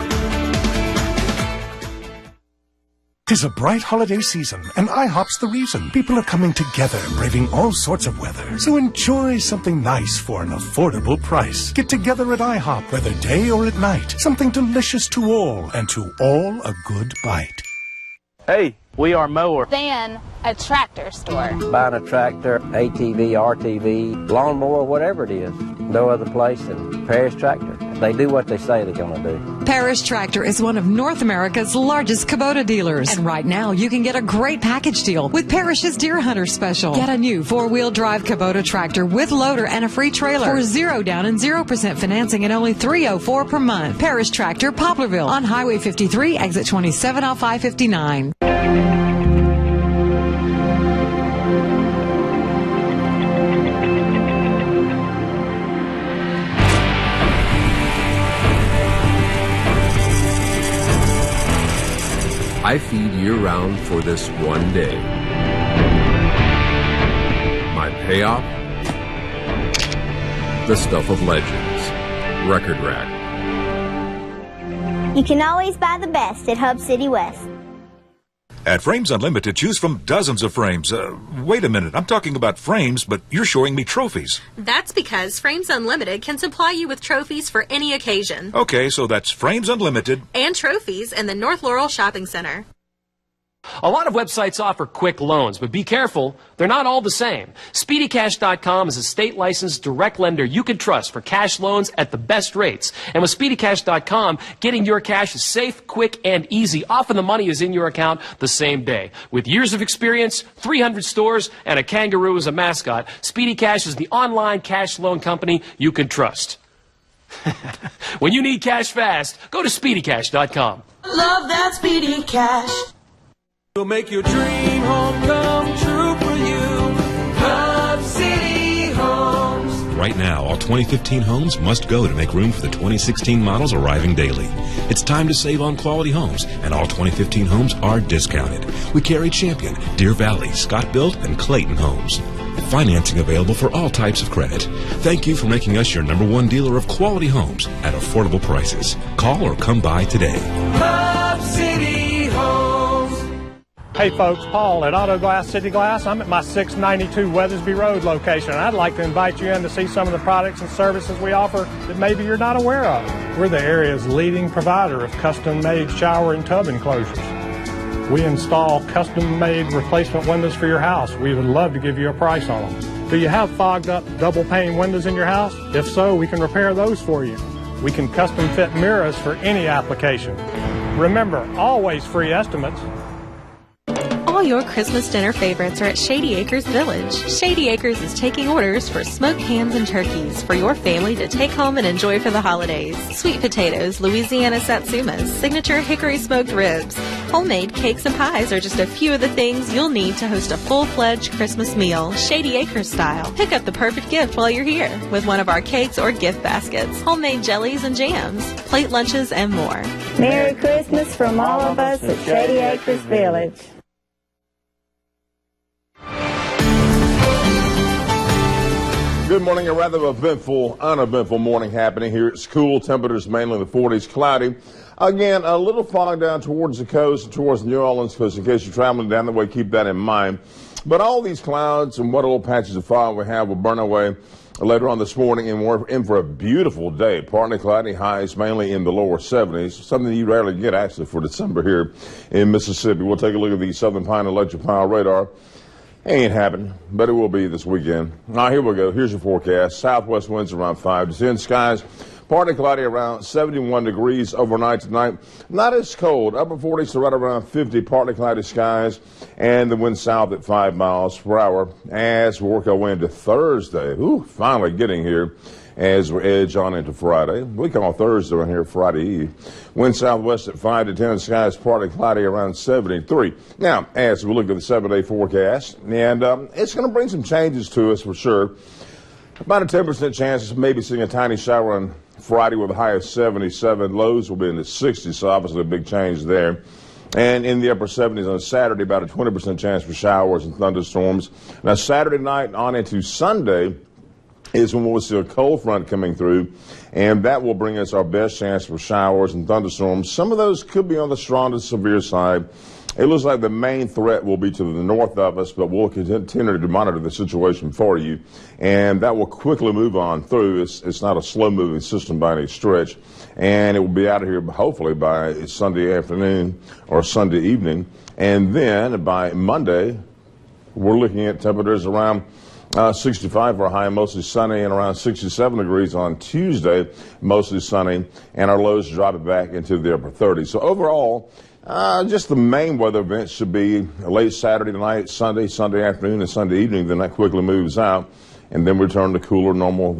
'Tis a bright holiday season, and IHOP's the reason. People are coming together, braving all sorts of weather. So enjoy something nice for an affordable price. Get together at IHOP, whether day or at night. Something delicious to all, and to all a good bite. Hey, we are more than a tractor store. Buying a tractor, ATV, RTV, lawnmower, whatever it is. No other place than Parish Tractor. They do what they say they're going to do. Parish Tractor is one of North America's largest Kubota dealers. And right now, you can get a great package deal with Parish's Deer Hunter Special. Get a new 4-wheel drive Kubota tractor with loader and a free trailer for 0 down and 0% financing at only $304 per month. Parish Tractor, Poplarville on Highway 53, exit 27 off I-59. I feed year-round for this one day. My payoff? The stuff of legends. Record Rack. You can always buy the best at Hub City West. At Frames Unlimited, choose from dozens of frames. Wait a minute, I'm talking about frames, but you're showing me trophies. That's because Frames Unlimited can supply you with trophies for any occasion. Okay, so that's Frames Unlimited. And trophies in the North Laurel Shopping Center. A lot of websites offer quick loans, but be careful, they're not all the same. SpeedyCash.com is a state-licensed direct lender you can trust for cash loans at the best rates. And with SpeedyCash.com, getting your cash is safe, quick, and easy. Often the money is in your account the same day. With years of experience, 300 stores, and a kangaroo as a mascot, Speedy Cash is the online cash loan company you can trust. When you need cash fast, go to SpeedyCash.com. Love that Speedy Cash. We'll make your dream home come true for you. Hub City Homes. Right now, all 2015 homes must go to make room for the 2016 models arriving daily. It's time to save on quality homes, and all 2015 homes are discounted. We carry Champion, Deer Valley, Scott Built, and Clayton Homes. Financing available for all types of credit. Thank you for making us your #1 dealer of quality homes at affordable prices. Call or come by today. Hub City Homes. Hey folks, Paul at Auto Glass City Glass. I'm at my 692 Weathersby Road location. I'd like to invite you in to see some of the products and services we offer that maybe you're not aware of. We're the area's leading provider of custom-made shower and tub enclosures. We install custom-made replacement windows for your house. We would love to give you a price on them. Do you have fogged up double-pane windows in your house? If so, we can repair those for you. We can custom fit mirrors for any application. Remember, always free estimates. All your Christmas dinner favorites are at Shady Acres Village. Shady Acres is taking orders for smoked hams and turkeys for your family to take home and enjoy for the holidays. Sweet potatoes, Louisiana satsumas, signature hickory smoked ribs, homemade cakes and pies are just a few of the things you'll need to host a full-fledged Christmas meal, Shady Acres style. Pick up the perfect gift while you're here with one of our cakes or gift baskets, homemade jellies and jams, plate lunches, and more. Merry Christmas from all of us at Shady Acres Village. Good morning. A rather uneventful morning happening here at school. Temperatures mainly in the 40s, cloudy. Again, a little fog down towards the coast and towards New Orleans, because in case you're traveling down the way, keep that in mind. But all these clouds and what little patches of fog we have will burn away later on this morning, and we're in for a beautiful day. Partly cloudy, highs mainly in the lower 70s, something you rarely get actually for December here in Mississippi. We'll take a look at the Southern Pine Electric Power radar. Ain't happening, but it will be this weekend. Now, here we go. Here's your forecast. Southwest winds around 5 to 10. Skies partly cloudy, around 71 degrees overnight tonight. Not as cold. Upper 40s to right around 50. Partly cloudy skies, and the wind south at 5 miles per hour as we work our way into Thursday. Ooh, finally getting here as we edge on into Friday. We call Thursday around here Friday Eve. Wind southwest at 5 to 10. Skies partly cloudy, around 73. Now, as we look at the 7-day forecast, and it's going to bring some changes to us for sure. About a 10% chance of maybe seeing a tiny shower on Friday with a high of 77. Lows will be in the 60s, so obviously a big change there. And in the upper 70s on Saturday, about a 20% chance for showers and thunderstorms. Now, Saturday night on into Sunday is when we'll see a cold front coming through, and that will bring us our best chance for showers and thunderstorms. Some of those could be on the strong to severe side. It looks like the main threat will be to the north of us, but we'll continue to monitor the situation for you, and that will quickly move on through. It's not a slow-moving system by any stretch, and it will be out of here hopefully by Sunday afternoon or Sunday evening, and then by Monday, we're looking at temperatures around 65 for a high, mostly sunny, and around 67 degrees on Tuesday, mostly sunny, and our lows dropping back into the upper 30s. So overall, just the main weather events should be late Saturday night, Sunday afternoon, and Sunday evening. Then that quickly moves out, and then return to cooler normal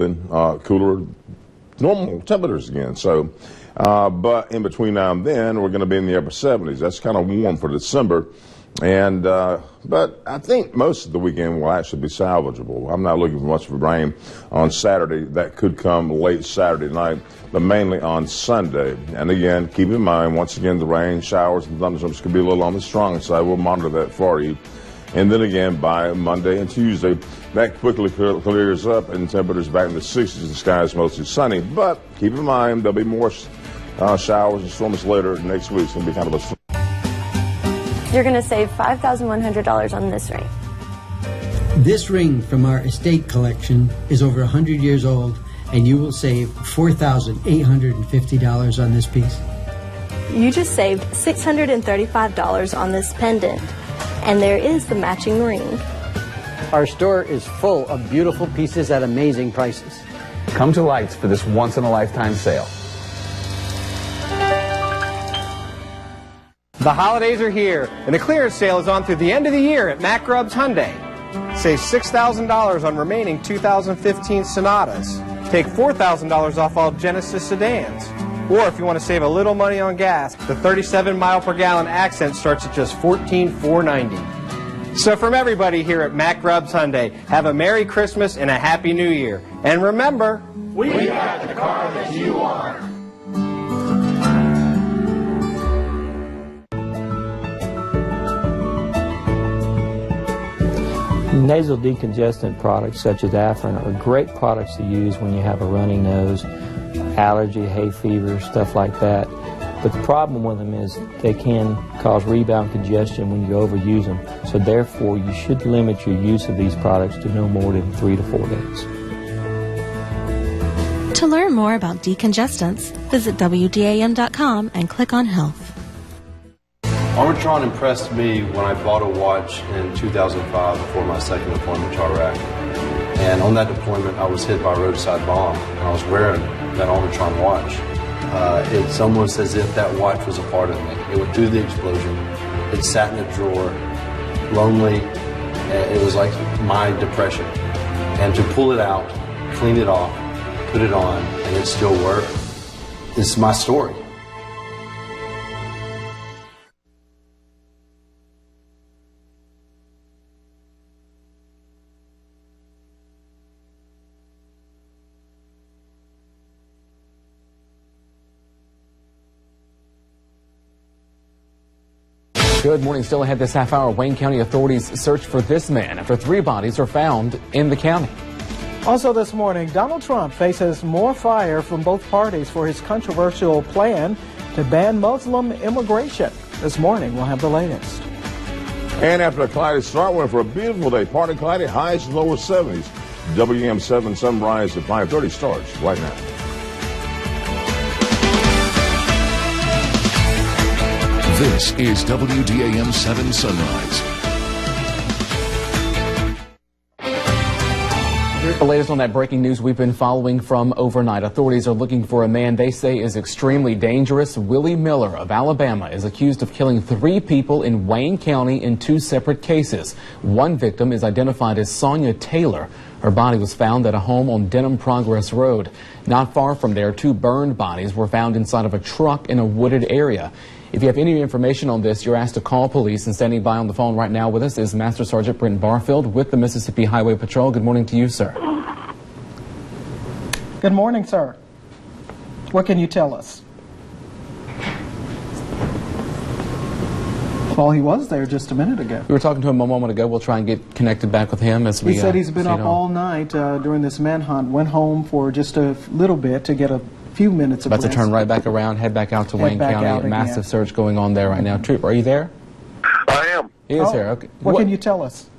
temperatures again. So, but in between now and then, we're going to be in the upper 70s. That's kind of warm for December. And but I think most of the weekend will actually be salvageable. I'm not looking for much of rain on Saturday. That could come late Saturday night, but mainly on Sunday. And again, keep in mind, once again, the rain, showers, and thunderstorms could be a little on the strong side. We'll monitor that for you. And then again, by Monday and Tuesday, that quickly clears up, and temperatures back in the 60s. The sky is mostly sunny. But keep in mind, there'll be more showers and storms later next week. It's going to be kind of a... You're going to save $5,100 on this ring. This ring from our estate collection is over 100 years old, and you will save $4,850 on this piece. You just saved $635 on this pendant, and there is the matching ring. Our store is full of beautiful pieces at amazing prices. Come to Lights for this once-in-a-lifetime sale. The holidays are here, and the clearance sale is on through the end of the year at Mack Grubbs Hyundai. Save $6,000 on remaining 2015 Sonatas. Take $4,000 off all Genesis sedans. Or if you want to save a little money on gas, the 37-mile-per-gallon Accent starts at just $14,490. So from everybody here at Mack Grubbs Hyundai, have a Merry Christmas and a Happy New Year. And remember, we got the car that you want. Nasal decongestant products such as Afrin are great products to use when you have a runny nose, allergy, hay fever, stuff like that. But the problem with them is they can cause rebound congestion when you overuse them. So therefore, you should limit your use of these products to no more than 3 to 4 days. To learn more about decongestants, visit WDAM.com and click on Health. Armatron impressed me when I bought a watch in 2005 before my second deployment to Iraq. And on that deployment, I was hit by a roadside bomb, and I was wearing that Armatron watch. It's almost as if that watch was a part of me. It went through the explosion. It sat in a drawer, lonely. It was like my depression. And to pull it out, clean it off, put it on, and it still worked, it's my story. Good morning. Still ahead this half hour, Wayne County authorities search for this man after 3 bodies are found in the county. Also this morning, Donald Trump faces more fire from both parties for his controversial plan to ban Muslim immigration. This morning, we'll have the latest. And after a cloudy start, we're in for a beautiful day. Partly cloudy, highs and lower 70s. WM7 Sunrise at 5:30 starts right now. This is WDAM 7 Sunrise. The latest on that breaking news we've been following from overnight. Authorities are looking for a man they say is extremely dangerous. Willie Miller of Alabama is accused of killing 3 people in Wayne County in 2 separate cases. One victim is identified as Sonia Taylor. Her body was found at a home on Denham Progress Road. Not far from there, 2 burned bodies were found inside of a truck in a wooded area. If you have any information on this, you're asked to call police. And standing by on the phone right now with us is Master Sergeant Brent Barfield with the Mississippi Highway Patrol. Good morning to you, sir. Good morning, sir. What can you tell us? Well, he was there just a minute ago. We were talking to him a moment ago. We'll try and get connected back with him as we He said he's been up all night during this manhunt, went home for just a little bit to get a few minutes of about rest. to turn right back around, head back out to Wayne County. Massive search going on there right now. Troop, are you there? I am. He is here. Okay. What can you tell us?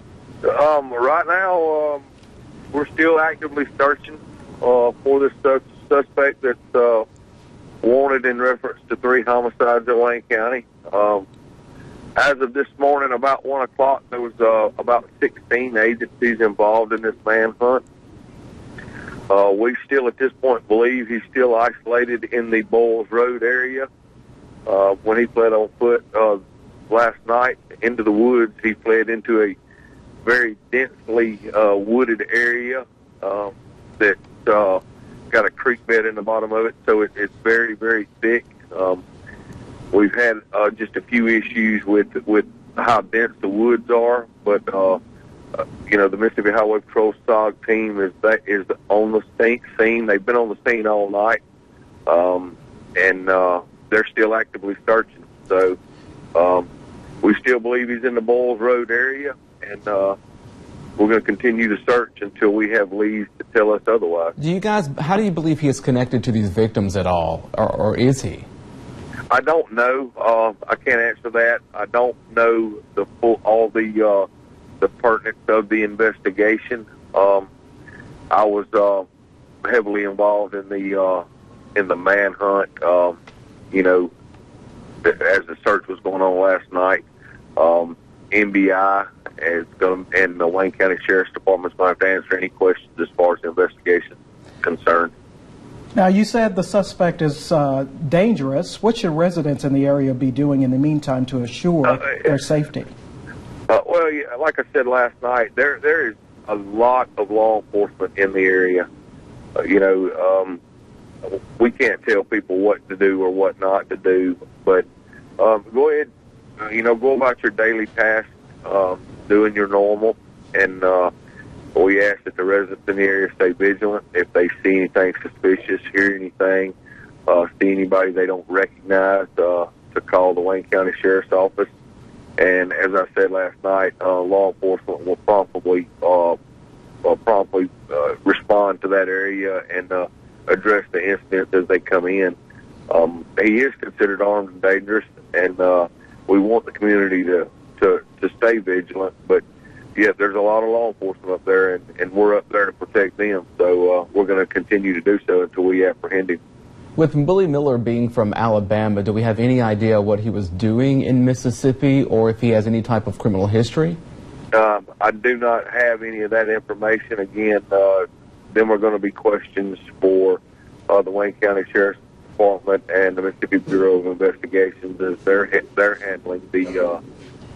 Right now, we're still actively searching for this suspect that's wanted in reference to 3 homicides in Wayne County. As of this morning, about 1 o'clock, there was about 16 agencies involved in this manhunt. We still, at this point, believe he's still isolated in the Bowles Road area. When he fled on foot last night into the woods, he fled into a very densely wooded area that got a creek bed in the bottom of it, so it's very, very thick. We've had just a few issues with how dense the woods are, but the Mississippi Highway Patrol SOG team is on the scene. They've been on the scene all night, and they're still actively searching. So we still believe he's in the Bowles Road area, and we're going to continue to search until we have leads to tell us otherwise. How do you believe he is connected to these victims at all, or is he? I don't know. I can't answer that. I don't know all the pertinence of the investigation. I was heavily involved in the manhunt. As the search was going on last night, NBI and the Wayne County Sheriff's Department is going to have to answer any questions as far as the investigation is concerned. Now, you said the suspect is dangerous. What should residents in the area be doing in the meantime to assure their safety? Well, yeah, like I said last night, there is a lot of law enforcement in the area. We can't tell people what to do or what not to do, but go ahead, go about your daily task, doing your normal, and we ask that the residents in the area stay vigilant. If they see anything suspicious, hear anything, see anybody they don't recognize, to call the Wayne County Sheriff's Office. And as I said last night, law enforcement will promptly respond to that area and address the incidents as they come in. He is considered armed and dangerous, and we want the community to stay vigilant. But yeah, there's a lot of law enforcement up there, and we're up there to protect them. So we're going to continue to do so until we apprehend him. With Willie Miller being from Alabama, do we have any idea what he was doing in Mississippi, or if he has any type of criminal history? I do not have any of that information. Again, then we're going to be questions for the Wayne County Sheriff's Department and the Mississippi Bureau of Investigations, as they're handling the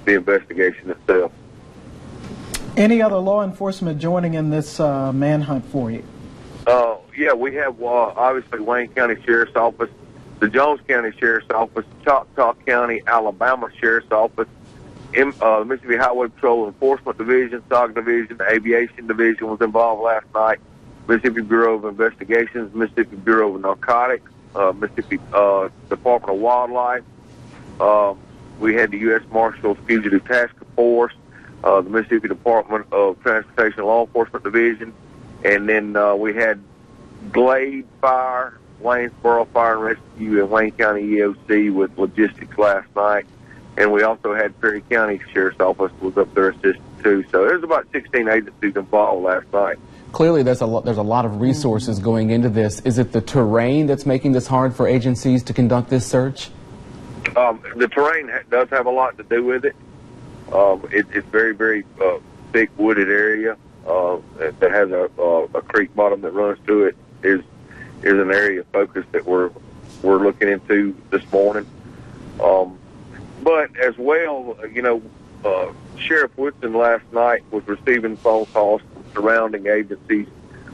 investigation itself. Any other law enforcement joining in this manhunt for you? Yeah, we have obviously Wayne County Sheriff's Office, the Jones County Sheriff's Office, Choctaw County, Alabama Sheriff's Office, the Mississippi Highway Patrol Enforcement Division, SOG Division, the Aviation Division was involved last night, Mississippi Bureau of Investigations, Mississippi Bureau of Narcotics, Mississippi Department of Wildlife. We had the U.S. Marshals Fugitive Task Force, the Mississippi Department of Transportation Law Enforcement Division, and then we had Glade Fire, Waynesboro Fire and Rescue, and Wayne County EOC with logistics last night. And we also had Perry County Sheriff's Office was up there assisting too. So there's about 16 agencies involved last night. Clearly, there's a lot of resources going into this. Is it the terrain that's making this hard for agencies to conduct this search? The terrain does have a lot to do with it. It's very, very big wooded area that has a creek bottom that runs to it. Is an area of focus that we're looking into this morning. But as well, Sheriff Woodson last night was receiving phone calls from surrounding agencies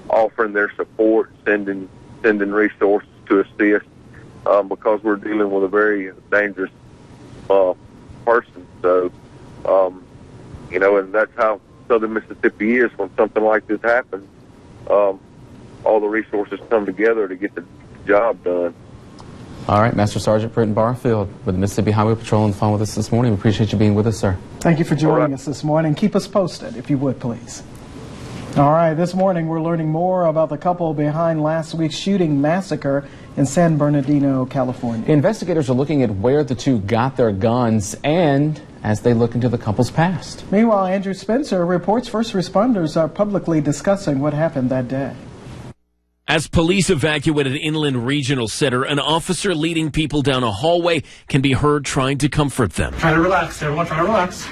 offering their support, sending resources to assist, because we're dealing with a very dangerous person. So, and that's how Southern Mississippi is when something like this happens. All the resources come together to get the job done. All right, Master Sergeant Britton Barfield with the Mississippi Highway Patrol on the phone with us this morning. We appreciate you being with us, sir. Thank you for joining us this morning. Keep us posted, if you would, please. All right, this morning we're learning more about the couple behind last week's shooting massacre in San Bernardino, California. Investigators are looking at where the two got their guns and as they look into the couple's past. Meanwhile, Andrew Spencer reports first responders are publicly discussing what happened that day. As police evacuated Inland Regional Center, an officer leading people down a hallway can be heard trying to comfort them. Try to relax, everyone. Try to relax.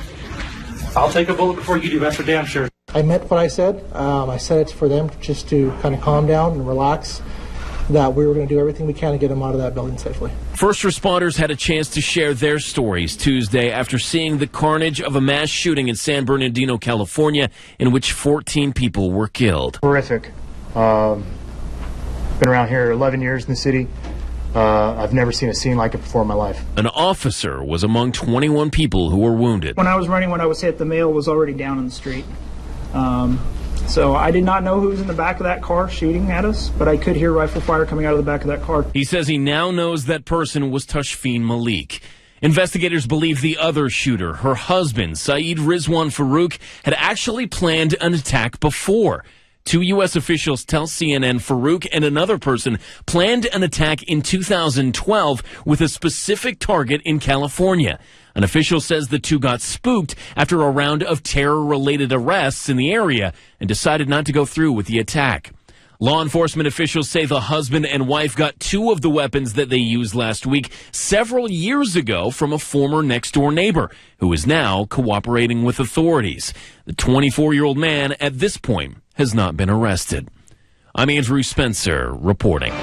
I'll take a bullet before you do. That's for damn sure. I meant what I said. I said it's for them just to kind of calm down and relax, that we were going to do everything we can to get them out of that building safely. First responders had a chance to share their stories Tuesday after seeing the carnage of a mass shooting in San Bernardino, California, in which 14 people were killed. Horrific. Been around here 11 years in the city. I've never seen a scene like it before in my life. An officer was among 21 people who were wounded. When I was running, when I was hit, the male was already down in the street. So I did not know who was in the back of that car shooting at us, but I could hear rifle fire coming out of the back of that car. He says he now knows that person was Tashfeen Malik. Investigators believe the other shooter, her husband, Saeed Rizwan Farouk, had actually planned an attack before. 2 U.S. officials tell CNN Farouk and another person planned an attack in 2012 with a specific target in California. An official says the two got spooked after a round of terror-related arrests in the area and decided not to go through with the attack. Law enforcement officials say the husband and wife got 2 of the weapons that they used last week several years ago from a former next-door neighbor who is now cooperating with authorities. The 24-year-old man at this point has not been arrested. I'm Andrew Spencer reporting.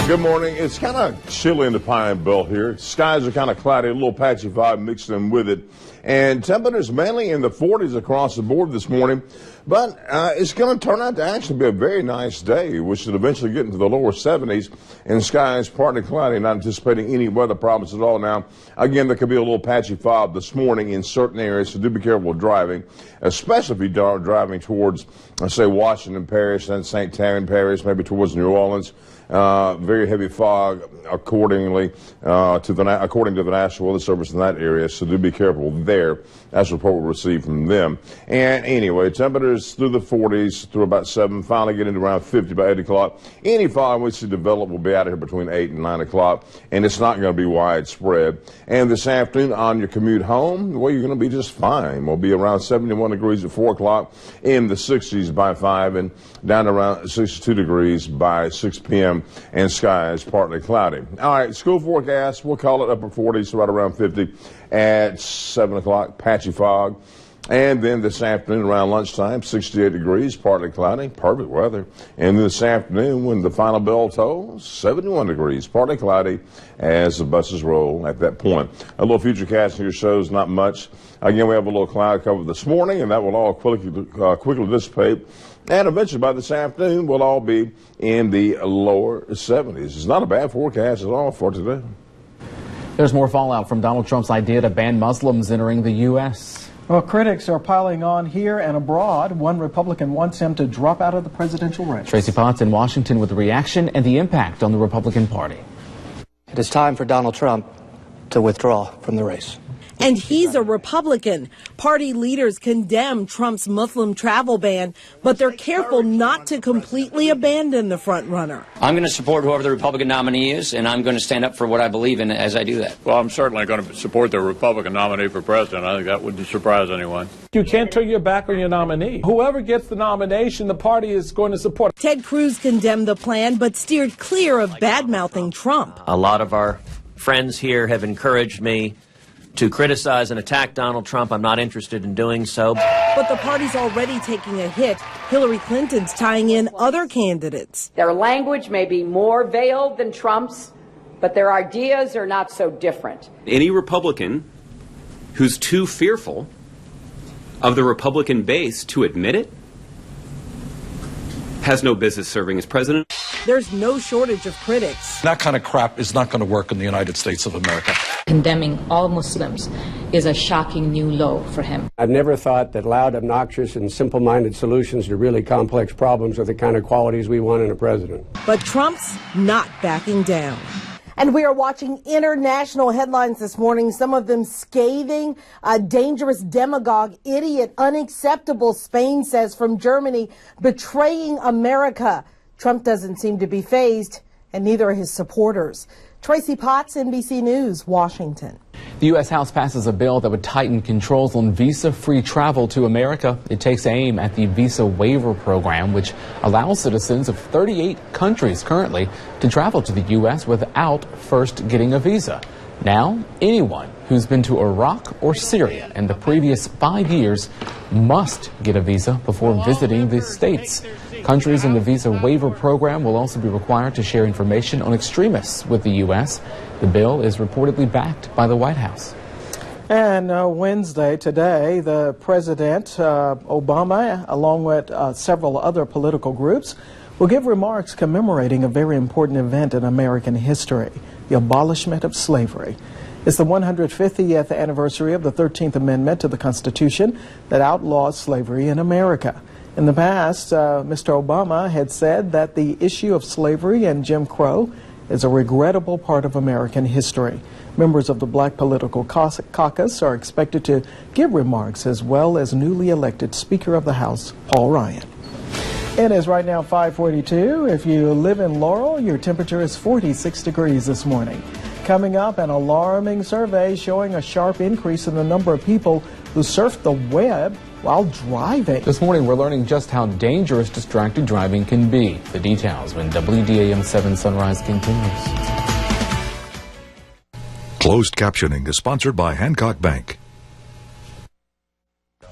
Good morning. It's kind of chilly in the Pine Belt here. Skies are kind of cloudy, a little patchy vibe mixed in with it. And temperatures mainly in the 40s across the board this morning. But it's going to turn out to actually be a very nice day, which should eventually get into the lower 70s. And skies partly cloudy, not anticipating any weather problems at all now. Again, there could be a little patchy fog this morning in certain areas, so do be careful driving, especially if you're driving towards, say, Washington Parish and St. Tammany Parish, maybe towards New Orleans. Very heavy fog according to the National Weather Service in that area, so do be careful there. That's a report we received from them. And anyway, temperatures through the 40s through about 7, finally getting to around 50 by 8 o'clock. Any fog we see develop will be out of here between 8 and 9 o'clock, and it's not going to be widespread. And this afternoon on your commute home, well, you're going to be just fine. We'll be around 71 degrees at 4 o'clock, in the 60s by 5, and down to around 62 degrees by 6 p.m., and skies partly cloudy. All right, school forecast, we'll call it upper 40s, right around 50 at 7 o'clock, patchy fog. And then this afternoon around lunchtime, 68 degrees, partly cloudy, perfect weather. And this afternoon when the final bell tolls, 71 degrees, partly cloudy as the buses roll at that point. A little futurecast here shows not much. Again, we have a little cloud cover this morning, and that will all quickly dissipate. And eventually by this afternoon, we'll all be in the lower 70s. It's not a bad forecast at all for today. There's more fallout from Donald Trump's idea to ban Muslims entering the U.S. Well, critics are piling on here and abroad. One Republican wants him to drop out of the presidential race. Tracy Potts in Washington with the reaction and the impact on the Republican Party. It is time for Donald Trump to withdraw from the race. And he's a Republican. Party leaders condemn Trump's Muslim travel ban, but they're careful not to completely abandon the frontrunner. I'm going to support whoever the Republican nominee is, and I'm going to stand up for what I believe in as I do that. Well, I'm certainly going to support the Republican nominee for president. I think that wouldn't surprise anyone. You can't turn your back on your nominee. Whoever gets the nomination, the party is going to support. Ted Cruz condemned the plan, but steered clear of bad-mouthing Trump. A lot of our friends here have encouraged me to criticize and attack Donald Trump. I'm not interested in doing so. But the party's already taking a hit. Hillary Clinton's tying in other candidates. Their language may be more veiled than Trump's, but their ideas are not so different. Any Republican who's too fearful of the Republican base to admit it has no business serving as president. There's no shortage of critics. That kind of crap is not going to work in the United States of America. Condemning all Muslims is a shocking new low for him. I've never thought that loud, obnoxious, and simple-minded solutions to really complex problems are the kind of qualities we want in a president. But Trump's not backing down. And we are watching international headlines this morning, some of them scathing, a dangerous demagogue, idiot, unacceptable, Spain says, from Germany, betraying America. Trump doesn't seem to be fazed, and neither are his supporters. Tracy Potts, NBC News, Washington. The U.S. House passes a bill that would tighten controls on visa-free travel to America. It takes aim at the visa waiver program, which allows citizens of 38 countries currently to travel to the U.S. without first getting a visa. Now, anyone who's been to Iraq or Syria in the previous 5 years must get a visa before visiting the states. Countries in the visa waiver program will also be required to share information on extremists with the U.S. The bill is reportedly backed by the White House. And Wednesday, today, the President Obama, along with several other political groups, will give remarks commemorating a very important event in American history, the abolishment of slavery. It's the 150th anniversary of the 13th Amendment to the Constitution that outlaws slavery in America. In the past, Mr. Obama had said that the issue of slavery and Jim Crow is a regrettable part of American history. Members of the Black Political Caucus are expected to give remarks, as well as newly elected Speaker of the House, Paul Ryan. It is right now 5:42. If you live in Laurel, your temperature is 46 degrees this morning. Coming up, an alarming survey showing a sharp increase in the number of people who surf the web while driving. This morning, we're learning just how dangerous distracted driving can be. The details when WDAM 7 Sunrise continues. Closed captioning is sponsored by Hancock Bank.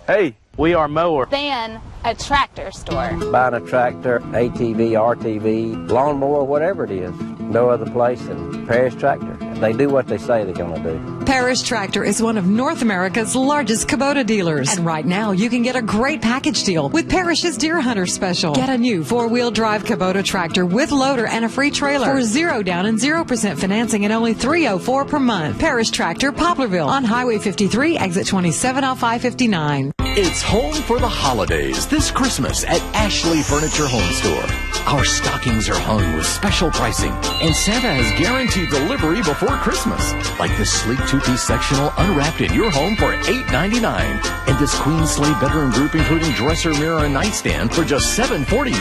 Hey, we are mower. Than a tractor store. Buying a tractor, ATV, RTV, lawnmower, whatever it is. No other place than Parish Tractor. They do what they say they're going to do. Parish Tractor is one of North America's largest Kubota dealers. And right now, you can get a great package deal with Parish's Deer Hunter Special. Get a new four-wheel drive Kubota tractor with loader and a free trailer for 0 down and 0% financing and only $304 per month. Parish Tractor, Poplarville on Highway 53, exit 27 off I-59. It's home for the holidays this Christmas at Ashley Furniture Home Store. Our stockings are hung with special pricing, and Santa has guaranteed delivery before Christmas. Like this sleek two-piece sectional unwrapped in your home for $8.99, and this queen slate bedroom group including dresser, mirror, and nightstand for just $7.49.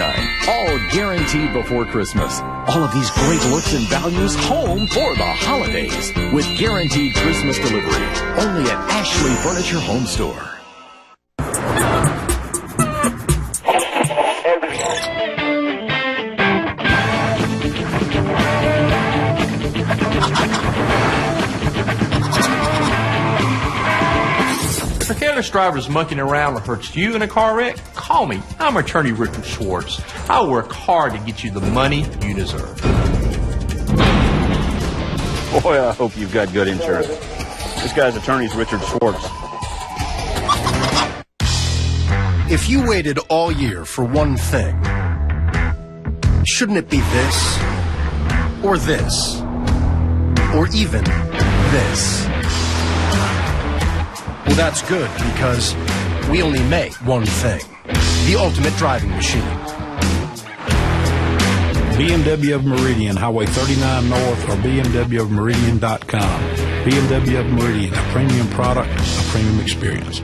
All guaranteed before Christmas. All of these great looks and values home for the holidays with guaranteed Christmas delivery. Only at Ashley Furniture Home Store. If a careless driver is monkeying around or hurts you in a car wreck, call me. I'm attorney Richard Schwartz. I'll work hard to get you the money you deserve. Boy, I hope you've got good insurance. This guy's attorney's Richard Schwartz. If you waited all year for one thing, shouldn't it be this? Or this? Or even this? Well, that's good, because we only make one thing. The ultimate driving machine. BMW of Meridian, Highway 39 North, or BMWofMeridian.com. BMW of Meridian, a premium product, a premium experience.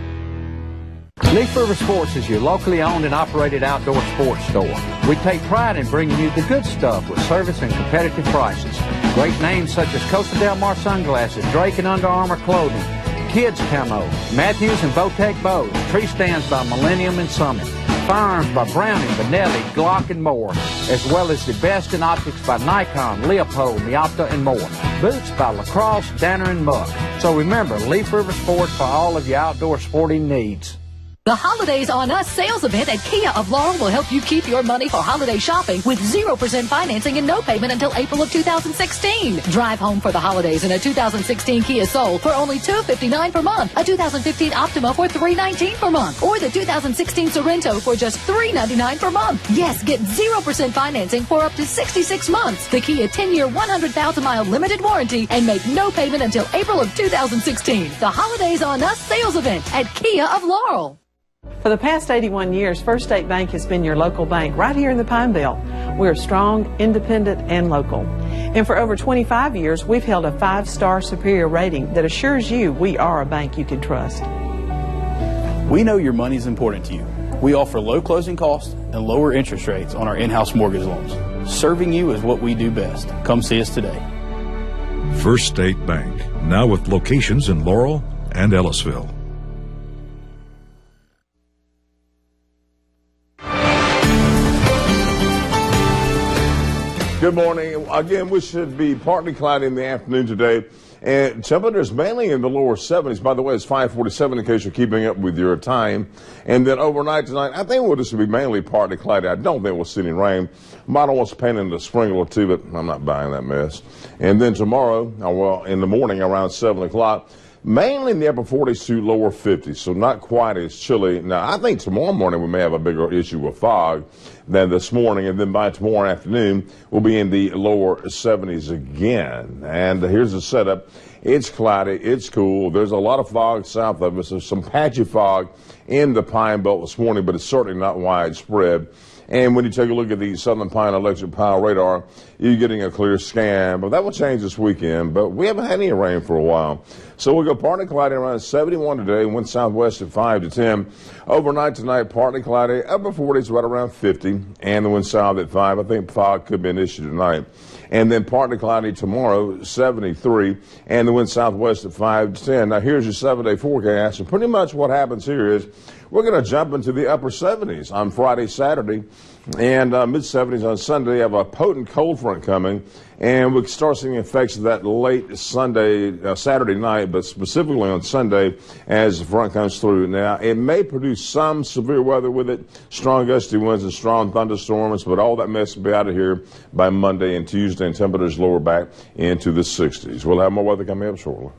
Leaf River Sports is your locally owned and operated outdoor sports store. We take pride in bringing you the good stuff with service and competitive prices. Great names such as Costa Del Mar sunglasses, Drake and Under Armour clothing, Kids Camo, Matthews and Votech bows, tree stands by Millennium and Summit, firearms by Browning, Benelli, Glock and more, as well as the best in optics by Nikon, Leopold, Miata and more. Boots by Lacrosse, Danner and Muck. So remember, Leaf River Sports for all of your outdoor sporting needs. The Holidays on Us sales event at Kia of Laurel will help you keep your money for holiday shopping with 0% financing and no payment until April of 2016. Drive home for the holidays in a 2016 Kia Soul for only $259 per month, a 2015 Optima for $319 per month, or the 2016 Sorrento for just $399 per month. Yes, get 0% financing for up to 66 months. The Kia 10-year, 100,000-mile limited warranty and make no payment until April of 2016. The Holidays on Us sales event at Kia of Laurel. For the past 81 years, First State Bank has been your local bank right here in the Pine Belt. We're strong, independent, and local. And for over 25 years, we've held a 5-star superior rating that assures you we are a bank you can trust. We know your money is important to you. We offer low closing costs and lower interest rates on our in-house mortgage loans. Serving you is what we do best. Come see us today. First State Bank, now with locations in Laurel and Ellisville. Good morning. Again, we should be partly cloudy in the afternoon today. And temperatures mainly in the lower 70s. By the way, it's 5:47 in case you're keeping up with your time. And then overnight tonight, I think we'll just be mainly partly cloudy. I don't think we'll see any rain. Model wants to paint in the sprinkle or two, but I'm not buying that mess. And then tomorrow, well, in the morning around 7 o'clock, mainly in the upper 40s to lower 50s, so not quite as chilly. Now, I think tomorrow morning we may have a bigger issue with fog than this morning, and then by tomorrow afternoon we'll be in the lower 70s again. And here's the setup. It's cloudy, it's cool. There's a lot of fog south of us. There's some patchy fog in the Pine Belt this morning, but it's certainly not widespread. And when you take a look at the Southern Pine Electric Power Radar, you're getting a clear scan. But that will change this weekend. But we haven't had any rain for a while. So we'll go partly cloudy around 71 today. Wind southwest at 5 to 10. Overnight tonight, partly cloudy. Upper 40s right around 50. And the wind south at 5. I think fog could be an issue tonight. And then partly cloudy tomorrow, 73. And the wind southwest at 5 to 10. Now here's your 7-day forecast. And pretty much what happens here is we're going to jump into the upper 70s on Friday, Saturday, and mid-70s on Sunday. We have a potent cold front coming, and we start seeing the effects of that late Saturday night, but specifically on Sunday as the front comes through. Now, it may produce some severe weather with it, strong gusty winds and strong thunderstorms, but all that mess will be out of here by Monday and Tuesday, and temperatures lower back into the 60s. We'll have more weather coming up shortly.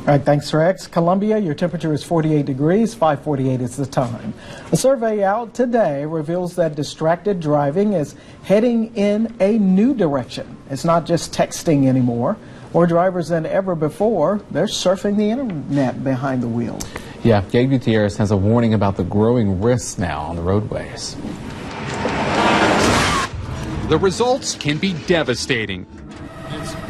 All right, thanks, Rex. Columbia, your temperature is 48 degrees, 5:48 is the time. A survey out today reveals that distracted driving is heading in a new direction. It's not just texting anymore. More drivers than ever before, they're surfing the internet behind the wheel. Yeah, Gabe Gutierrez has a warning about the growing risks now on the roadways. The results can be devastating.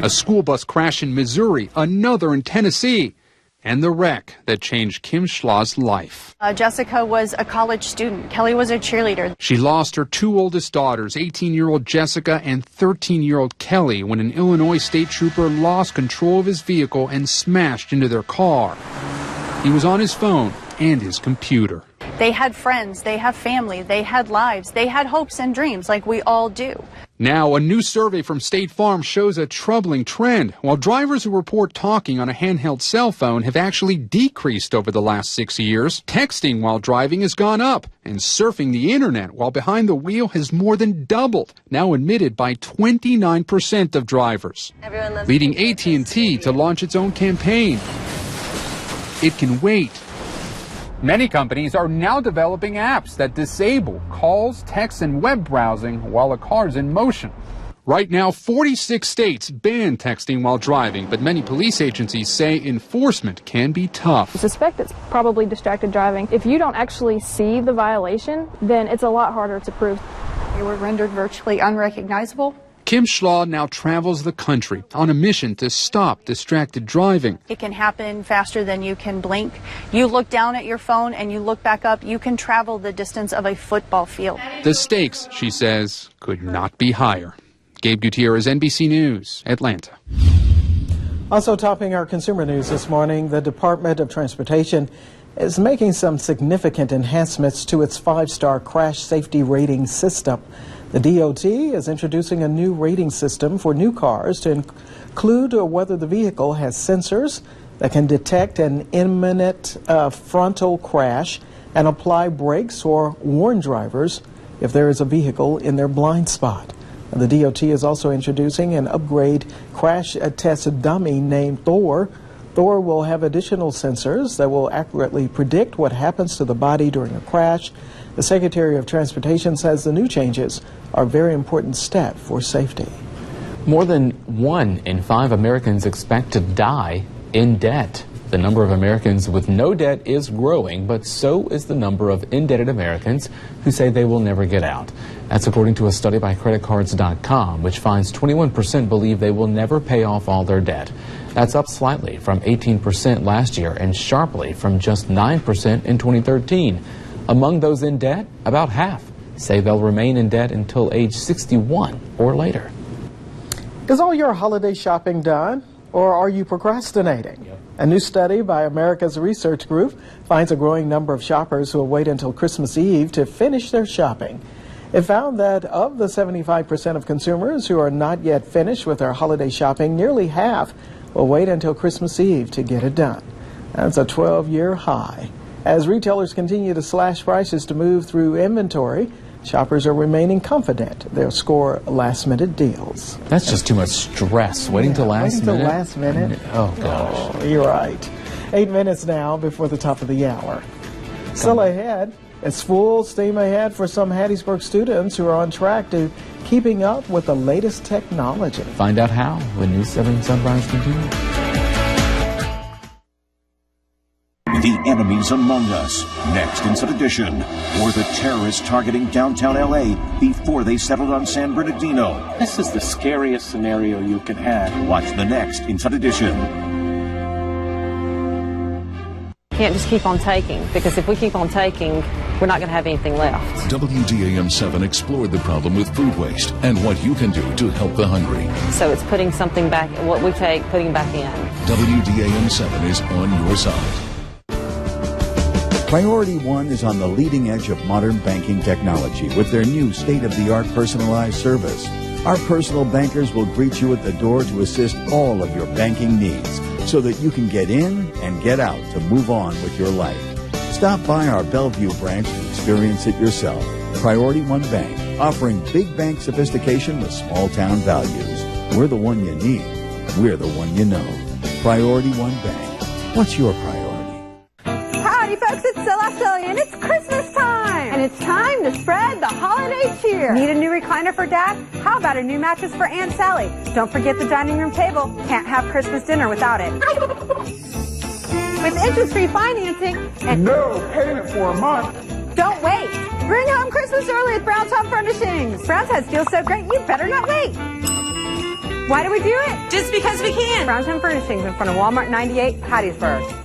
A school bus crash in Missouri, another in Tennessee, and the wreck that changed Kim Schlaw's life. Jessica was a college student. Kelly was a cheerleader. She lost her two oldest daughters, 18-year-old Jessica and 13-year-old Kelly, when an Illinois state trooper lost control of his vehicle and smashed into their car. He was on his phone and his computer. They had friends, they have family, they had lives, they had hopes and dreams like we all do. Now, a new survey from State Farm shows a troubling trend. While drivers who report talking on a handheld cell phone have actually decreased over the last 6 years, texting while driving has gone up, and surfing the internet while behind the wheel has more than doubled, now admitted by 29% of drivers, leading AT&T to launch its own campaign. It can wait. Many companies are now developing apps that disable calls, texts, and web browsing while a car's in motion. Right now, 46 states ban texting while driving, but many police agencies say enforcement can be tough. I suspect it's probably distracted driving. If you don't actually see the violation, then it's a lot harder to prove. They were rendered virtually unrecognizable. Kim Schlaw now travels the country on a mission to stop distracted driving. It can happen faster than you can blink. You look down at your phone and you look back up, you can travel the distance of a football field. The stakes, she says, could not be higher. Gabe Gutierrez, NBC News, Atlanta. Also topping our consumer news this morning, the Department of Transportation is making some significant enhancements to its 5-star crash safety rating system. The DOT is introducing a new rating system for new cars to include whether the vehicle has sensors that can detect an imminent frontal crash and apply brakes or warn drivers if there is a vehicle in their blind spot. The DOT is also introducing an upgrade crash test dummy named Thor. Thor will have additional sensors that will accurately predict what happens to the body during a crash. The Secretary of Transportation says the new changes are a very important step for safety. More than 1 in 5 Americans expect to die in debt. The number of Americans with no debt is growing, but so is the number of indebted Americans who say they will never get out. That's according to a study by creditcards.com, which finds 21% believe they will never pay off all their debt. That's up slightly from 18% last year and sharply from just 9% in 2013. Among those in debt, about half say they'll remain in debt until age 61 or later. Is all your holiday shopping done, or are you procrastinating? A new study by America's Research Group finds a growing number of shoppers who will wait until Christmas Eve to finish their shopping. It found that of the 75% of consumers who are not yet finished with their holiday shopping, nearly half will wait until Christmas Eve to get it done. That's a 12-year high. As retailers continue to slash prices to move through inventory, shoppers are remaining confident they'll score last-minute deals. That's just too much stress. Waiting till last minute? Waiting till last minute? Oh, gosh. Oh, you're right. 8 minutes now before the top of the hour. Still ahead, it's full steam ahead for some Hattiesburg students who are on track to keeping up with the latest technology. Find out how when News 7 Sunrise continues. The enemies among us. Next Inside Edition. Or the terrorists targeting downtown L.A. before they settled on San Bernardino. This is the scariest scenario you could have. Watch the next Inside Edition. Can't just keep on taking, because if we keep on taking, we're not going to have anything left. WDAM 7 explored the problem with food waste and what you can do to help the hungry. So it's putting something back, what we take, putting back in. WDAM 7 is on your side. Priority One is on the leading edge of modern banking technology with their new state-of-the-art personalized service. Our personal bankers will greet you at the door to assist all of your banking needs so that you can get in and get out to move on with your life. Stop by our Bellevue branch to experience it yourself. Priority One Bank, offering big bank sophistication with small-town values. We're the one you need. We're the one you know. Priority One Bank. What's your priority? Howdy, folks, it's Celeste, and it's Christmas time! And it's time to spread the holiday cheer. Need a new recliner for Dad? How about a new mattress for Aunt Sally? Don't forget the dining room table. Can't have Christmas dinner without it. With interest-free financing and no payment for a month. Don't wait. Bring home Christmas early at Brown's Home Furnishings. Brown's has deals so great, you better not wait. Why do we do it? Just because we can. Brown's Home Furnishings in front of Walmart 98, Hattiesburg.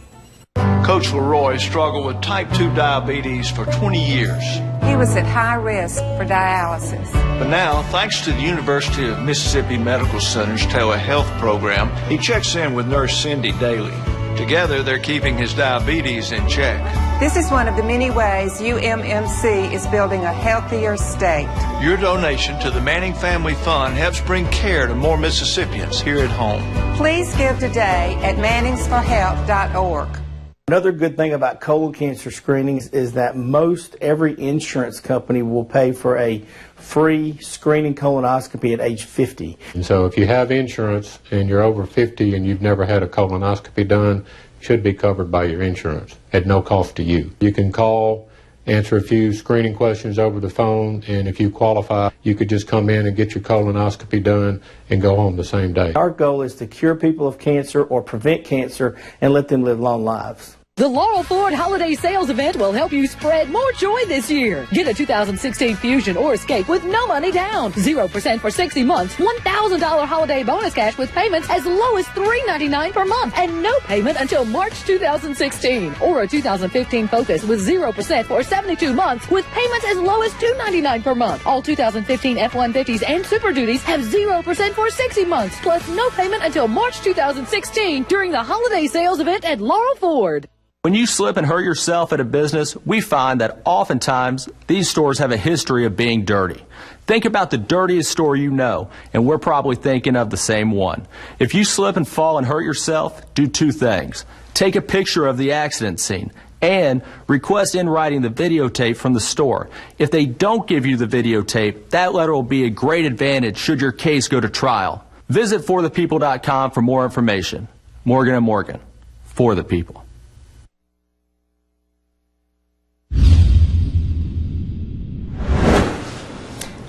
Coach Leroy struggled with type 2 diabetes for 20 years. He was at high risk for dialysis. But now, thanks to the University of Mississippi Medical Center's telehealth program, he checks in with Nurse Cindy daily. Together, they're keeping his diabetes in check. This is one of the many ways UMMC is building a healthier state. Your donation to the Manning Family Fund helps bring care to more Mississippians here at home. Please give today at manningsforhealth.org. Another good thing about colon cancer screenings is that most every insurance company will pay for a free screening colonoscopy at age 50. And so if you have insurance and you're over 50 and you've never had a colonoscopy done, it should be covered by your insurance at no cost to you. You can call, answer a few screening questions over the phone, and if you qualify, you could just come in and get your colonoscopy done and go home the same day. Our goal is to cure people of cancer or prevent cancer and let them live long lives. The Laurel Ford Holiday Sales Event will help you spread more joy this year. Get a 2016 Fusion or Escape with no money down. 0% for 60 months. $1,000 holiday bonus cash with payments as low as $399 per month. And no payment until March 2016. Or a 2015 Focus with 0% for 72 months with payments as low as $299 per month. All 2015 F-150s and Super Duties have 0% for 60 months. Plus no payment until March 2016 during the Holiday Sales Event at Laurel Ford. When you slip and hurt yourself at a business, we find that oftentimes these stores have a history of being dirty. Think about the dirtiest store you know, and we're probably thinking of the same one. If you slip and fall and hurt yourself, do two things. Take a picture of the accident scene and request in writing the videotape from the store. If they don't give you the videotape, that letter will be a great advantage should your case go to trial. Visit forthepeople.com for more information. Morgan & Morgan, for the people.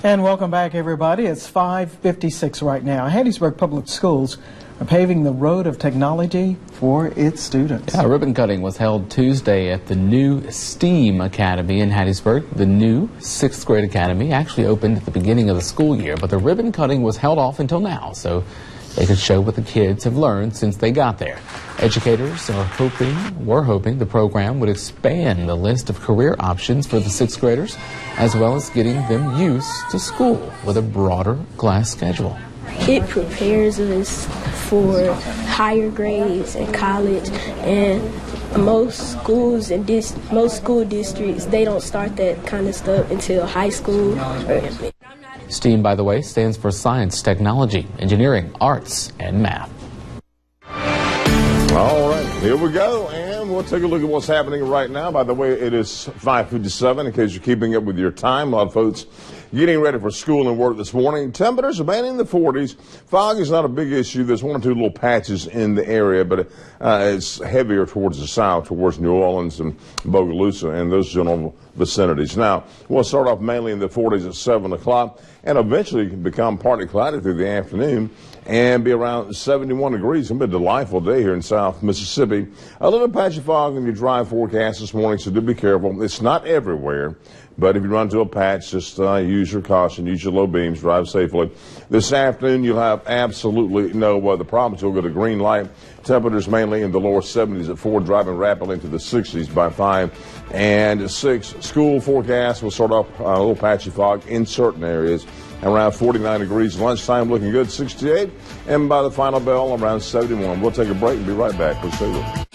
And welcome back, everybody. It's 5:56 right now. Hattiesburg Public Schools are paving the road of technology for its students. Yeah, ribbon cutting was held Tuesday at the new STEAM Academy in Hattiesburg. The new 6th grade academy actually opened at the beginning of the school year, but the ribbon cutting was held off until now, so they could show what the kids have learned since they got there. Educators were hoping the program would expand the list of career options for the 6th graders, as well as getting them used to school with a broader class schedule. It prepares us for higher grades in college, and most schools and most school districts, they don't start that kind of stuff until high school. STEAM, by the way, stands for science, technology, engineering, arts, and math. All right, here we go, and we'll take a look at what's happening right now. By the way, it is 5:57, in case you're keeping up with your time. A lot of folks getting ready for school and work this morning. Temperatures are in the 40s. Fog is not a big issue. There's one or two little patches in the area, but it's heavier towards the south, towards New Orleans and Bogalusa and those general vicinities. Now, we'll start off mainly in the 40s at 7 o'clock and eventually become partly cloudy through the afternoon and be around 71 degrees. It's going to be a delightful day here in South Mississippi. A little patch of fog in your dry forecast this morning, so do be careful. It's not everywhere, but if you run into a patch, just use your caution, use your low beams, drive safely. This afternoon, you'll have absolutely no the problems. You'll get a green light. Temperatures mainly in the lower 70s at 4, driving rapidly into the 60s by 5 and 6. School forecast will start off a little patchy fog in certain areas, around 49 degrees. Lunchtime looking good, 68, and by the final bell, around 71. We'll take a break and be right back. Let's see.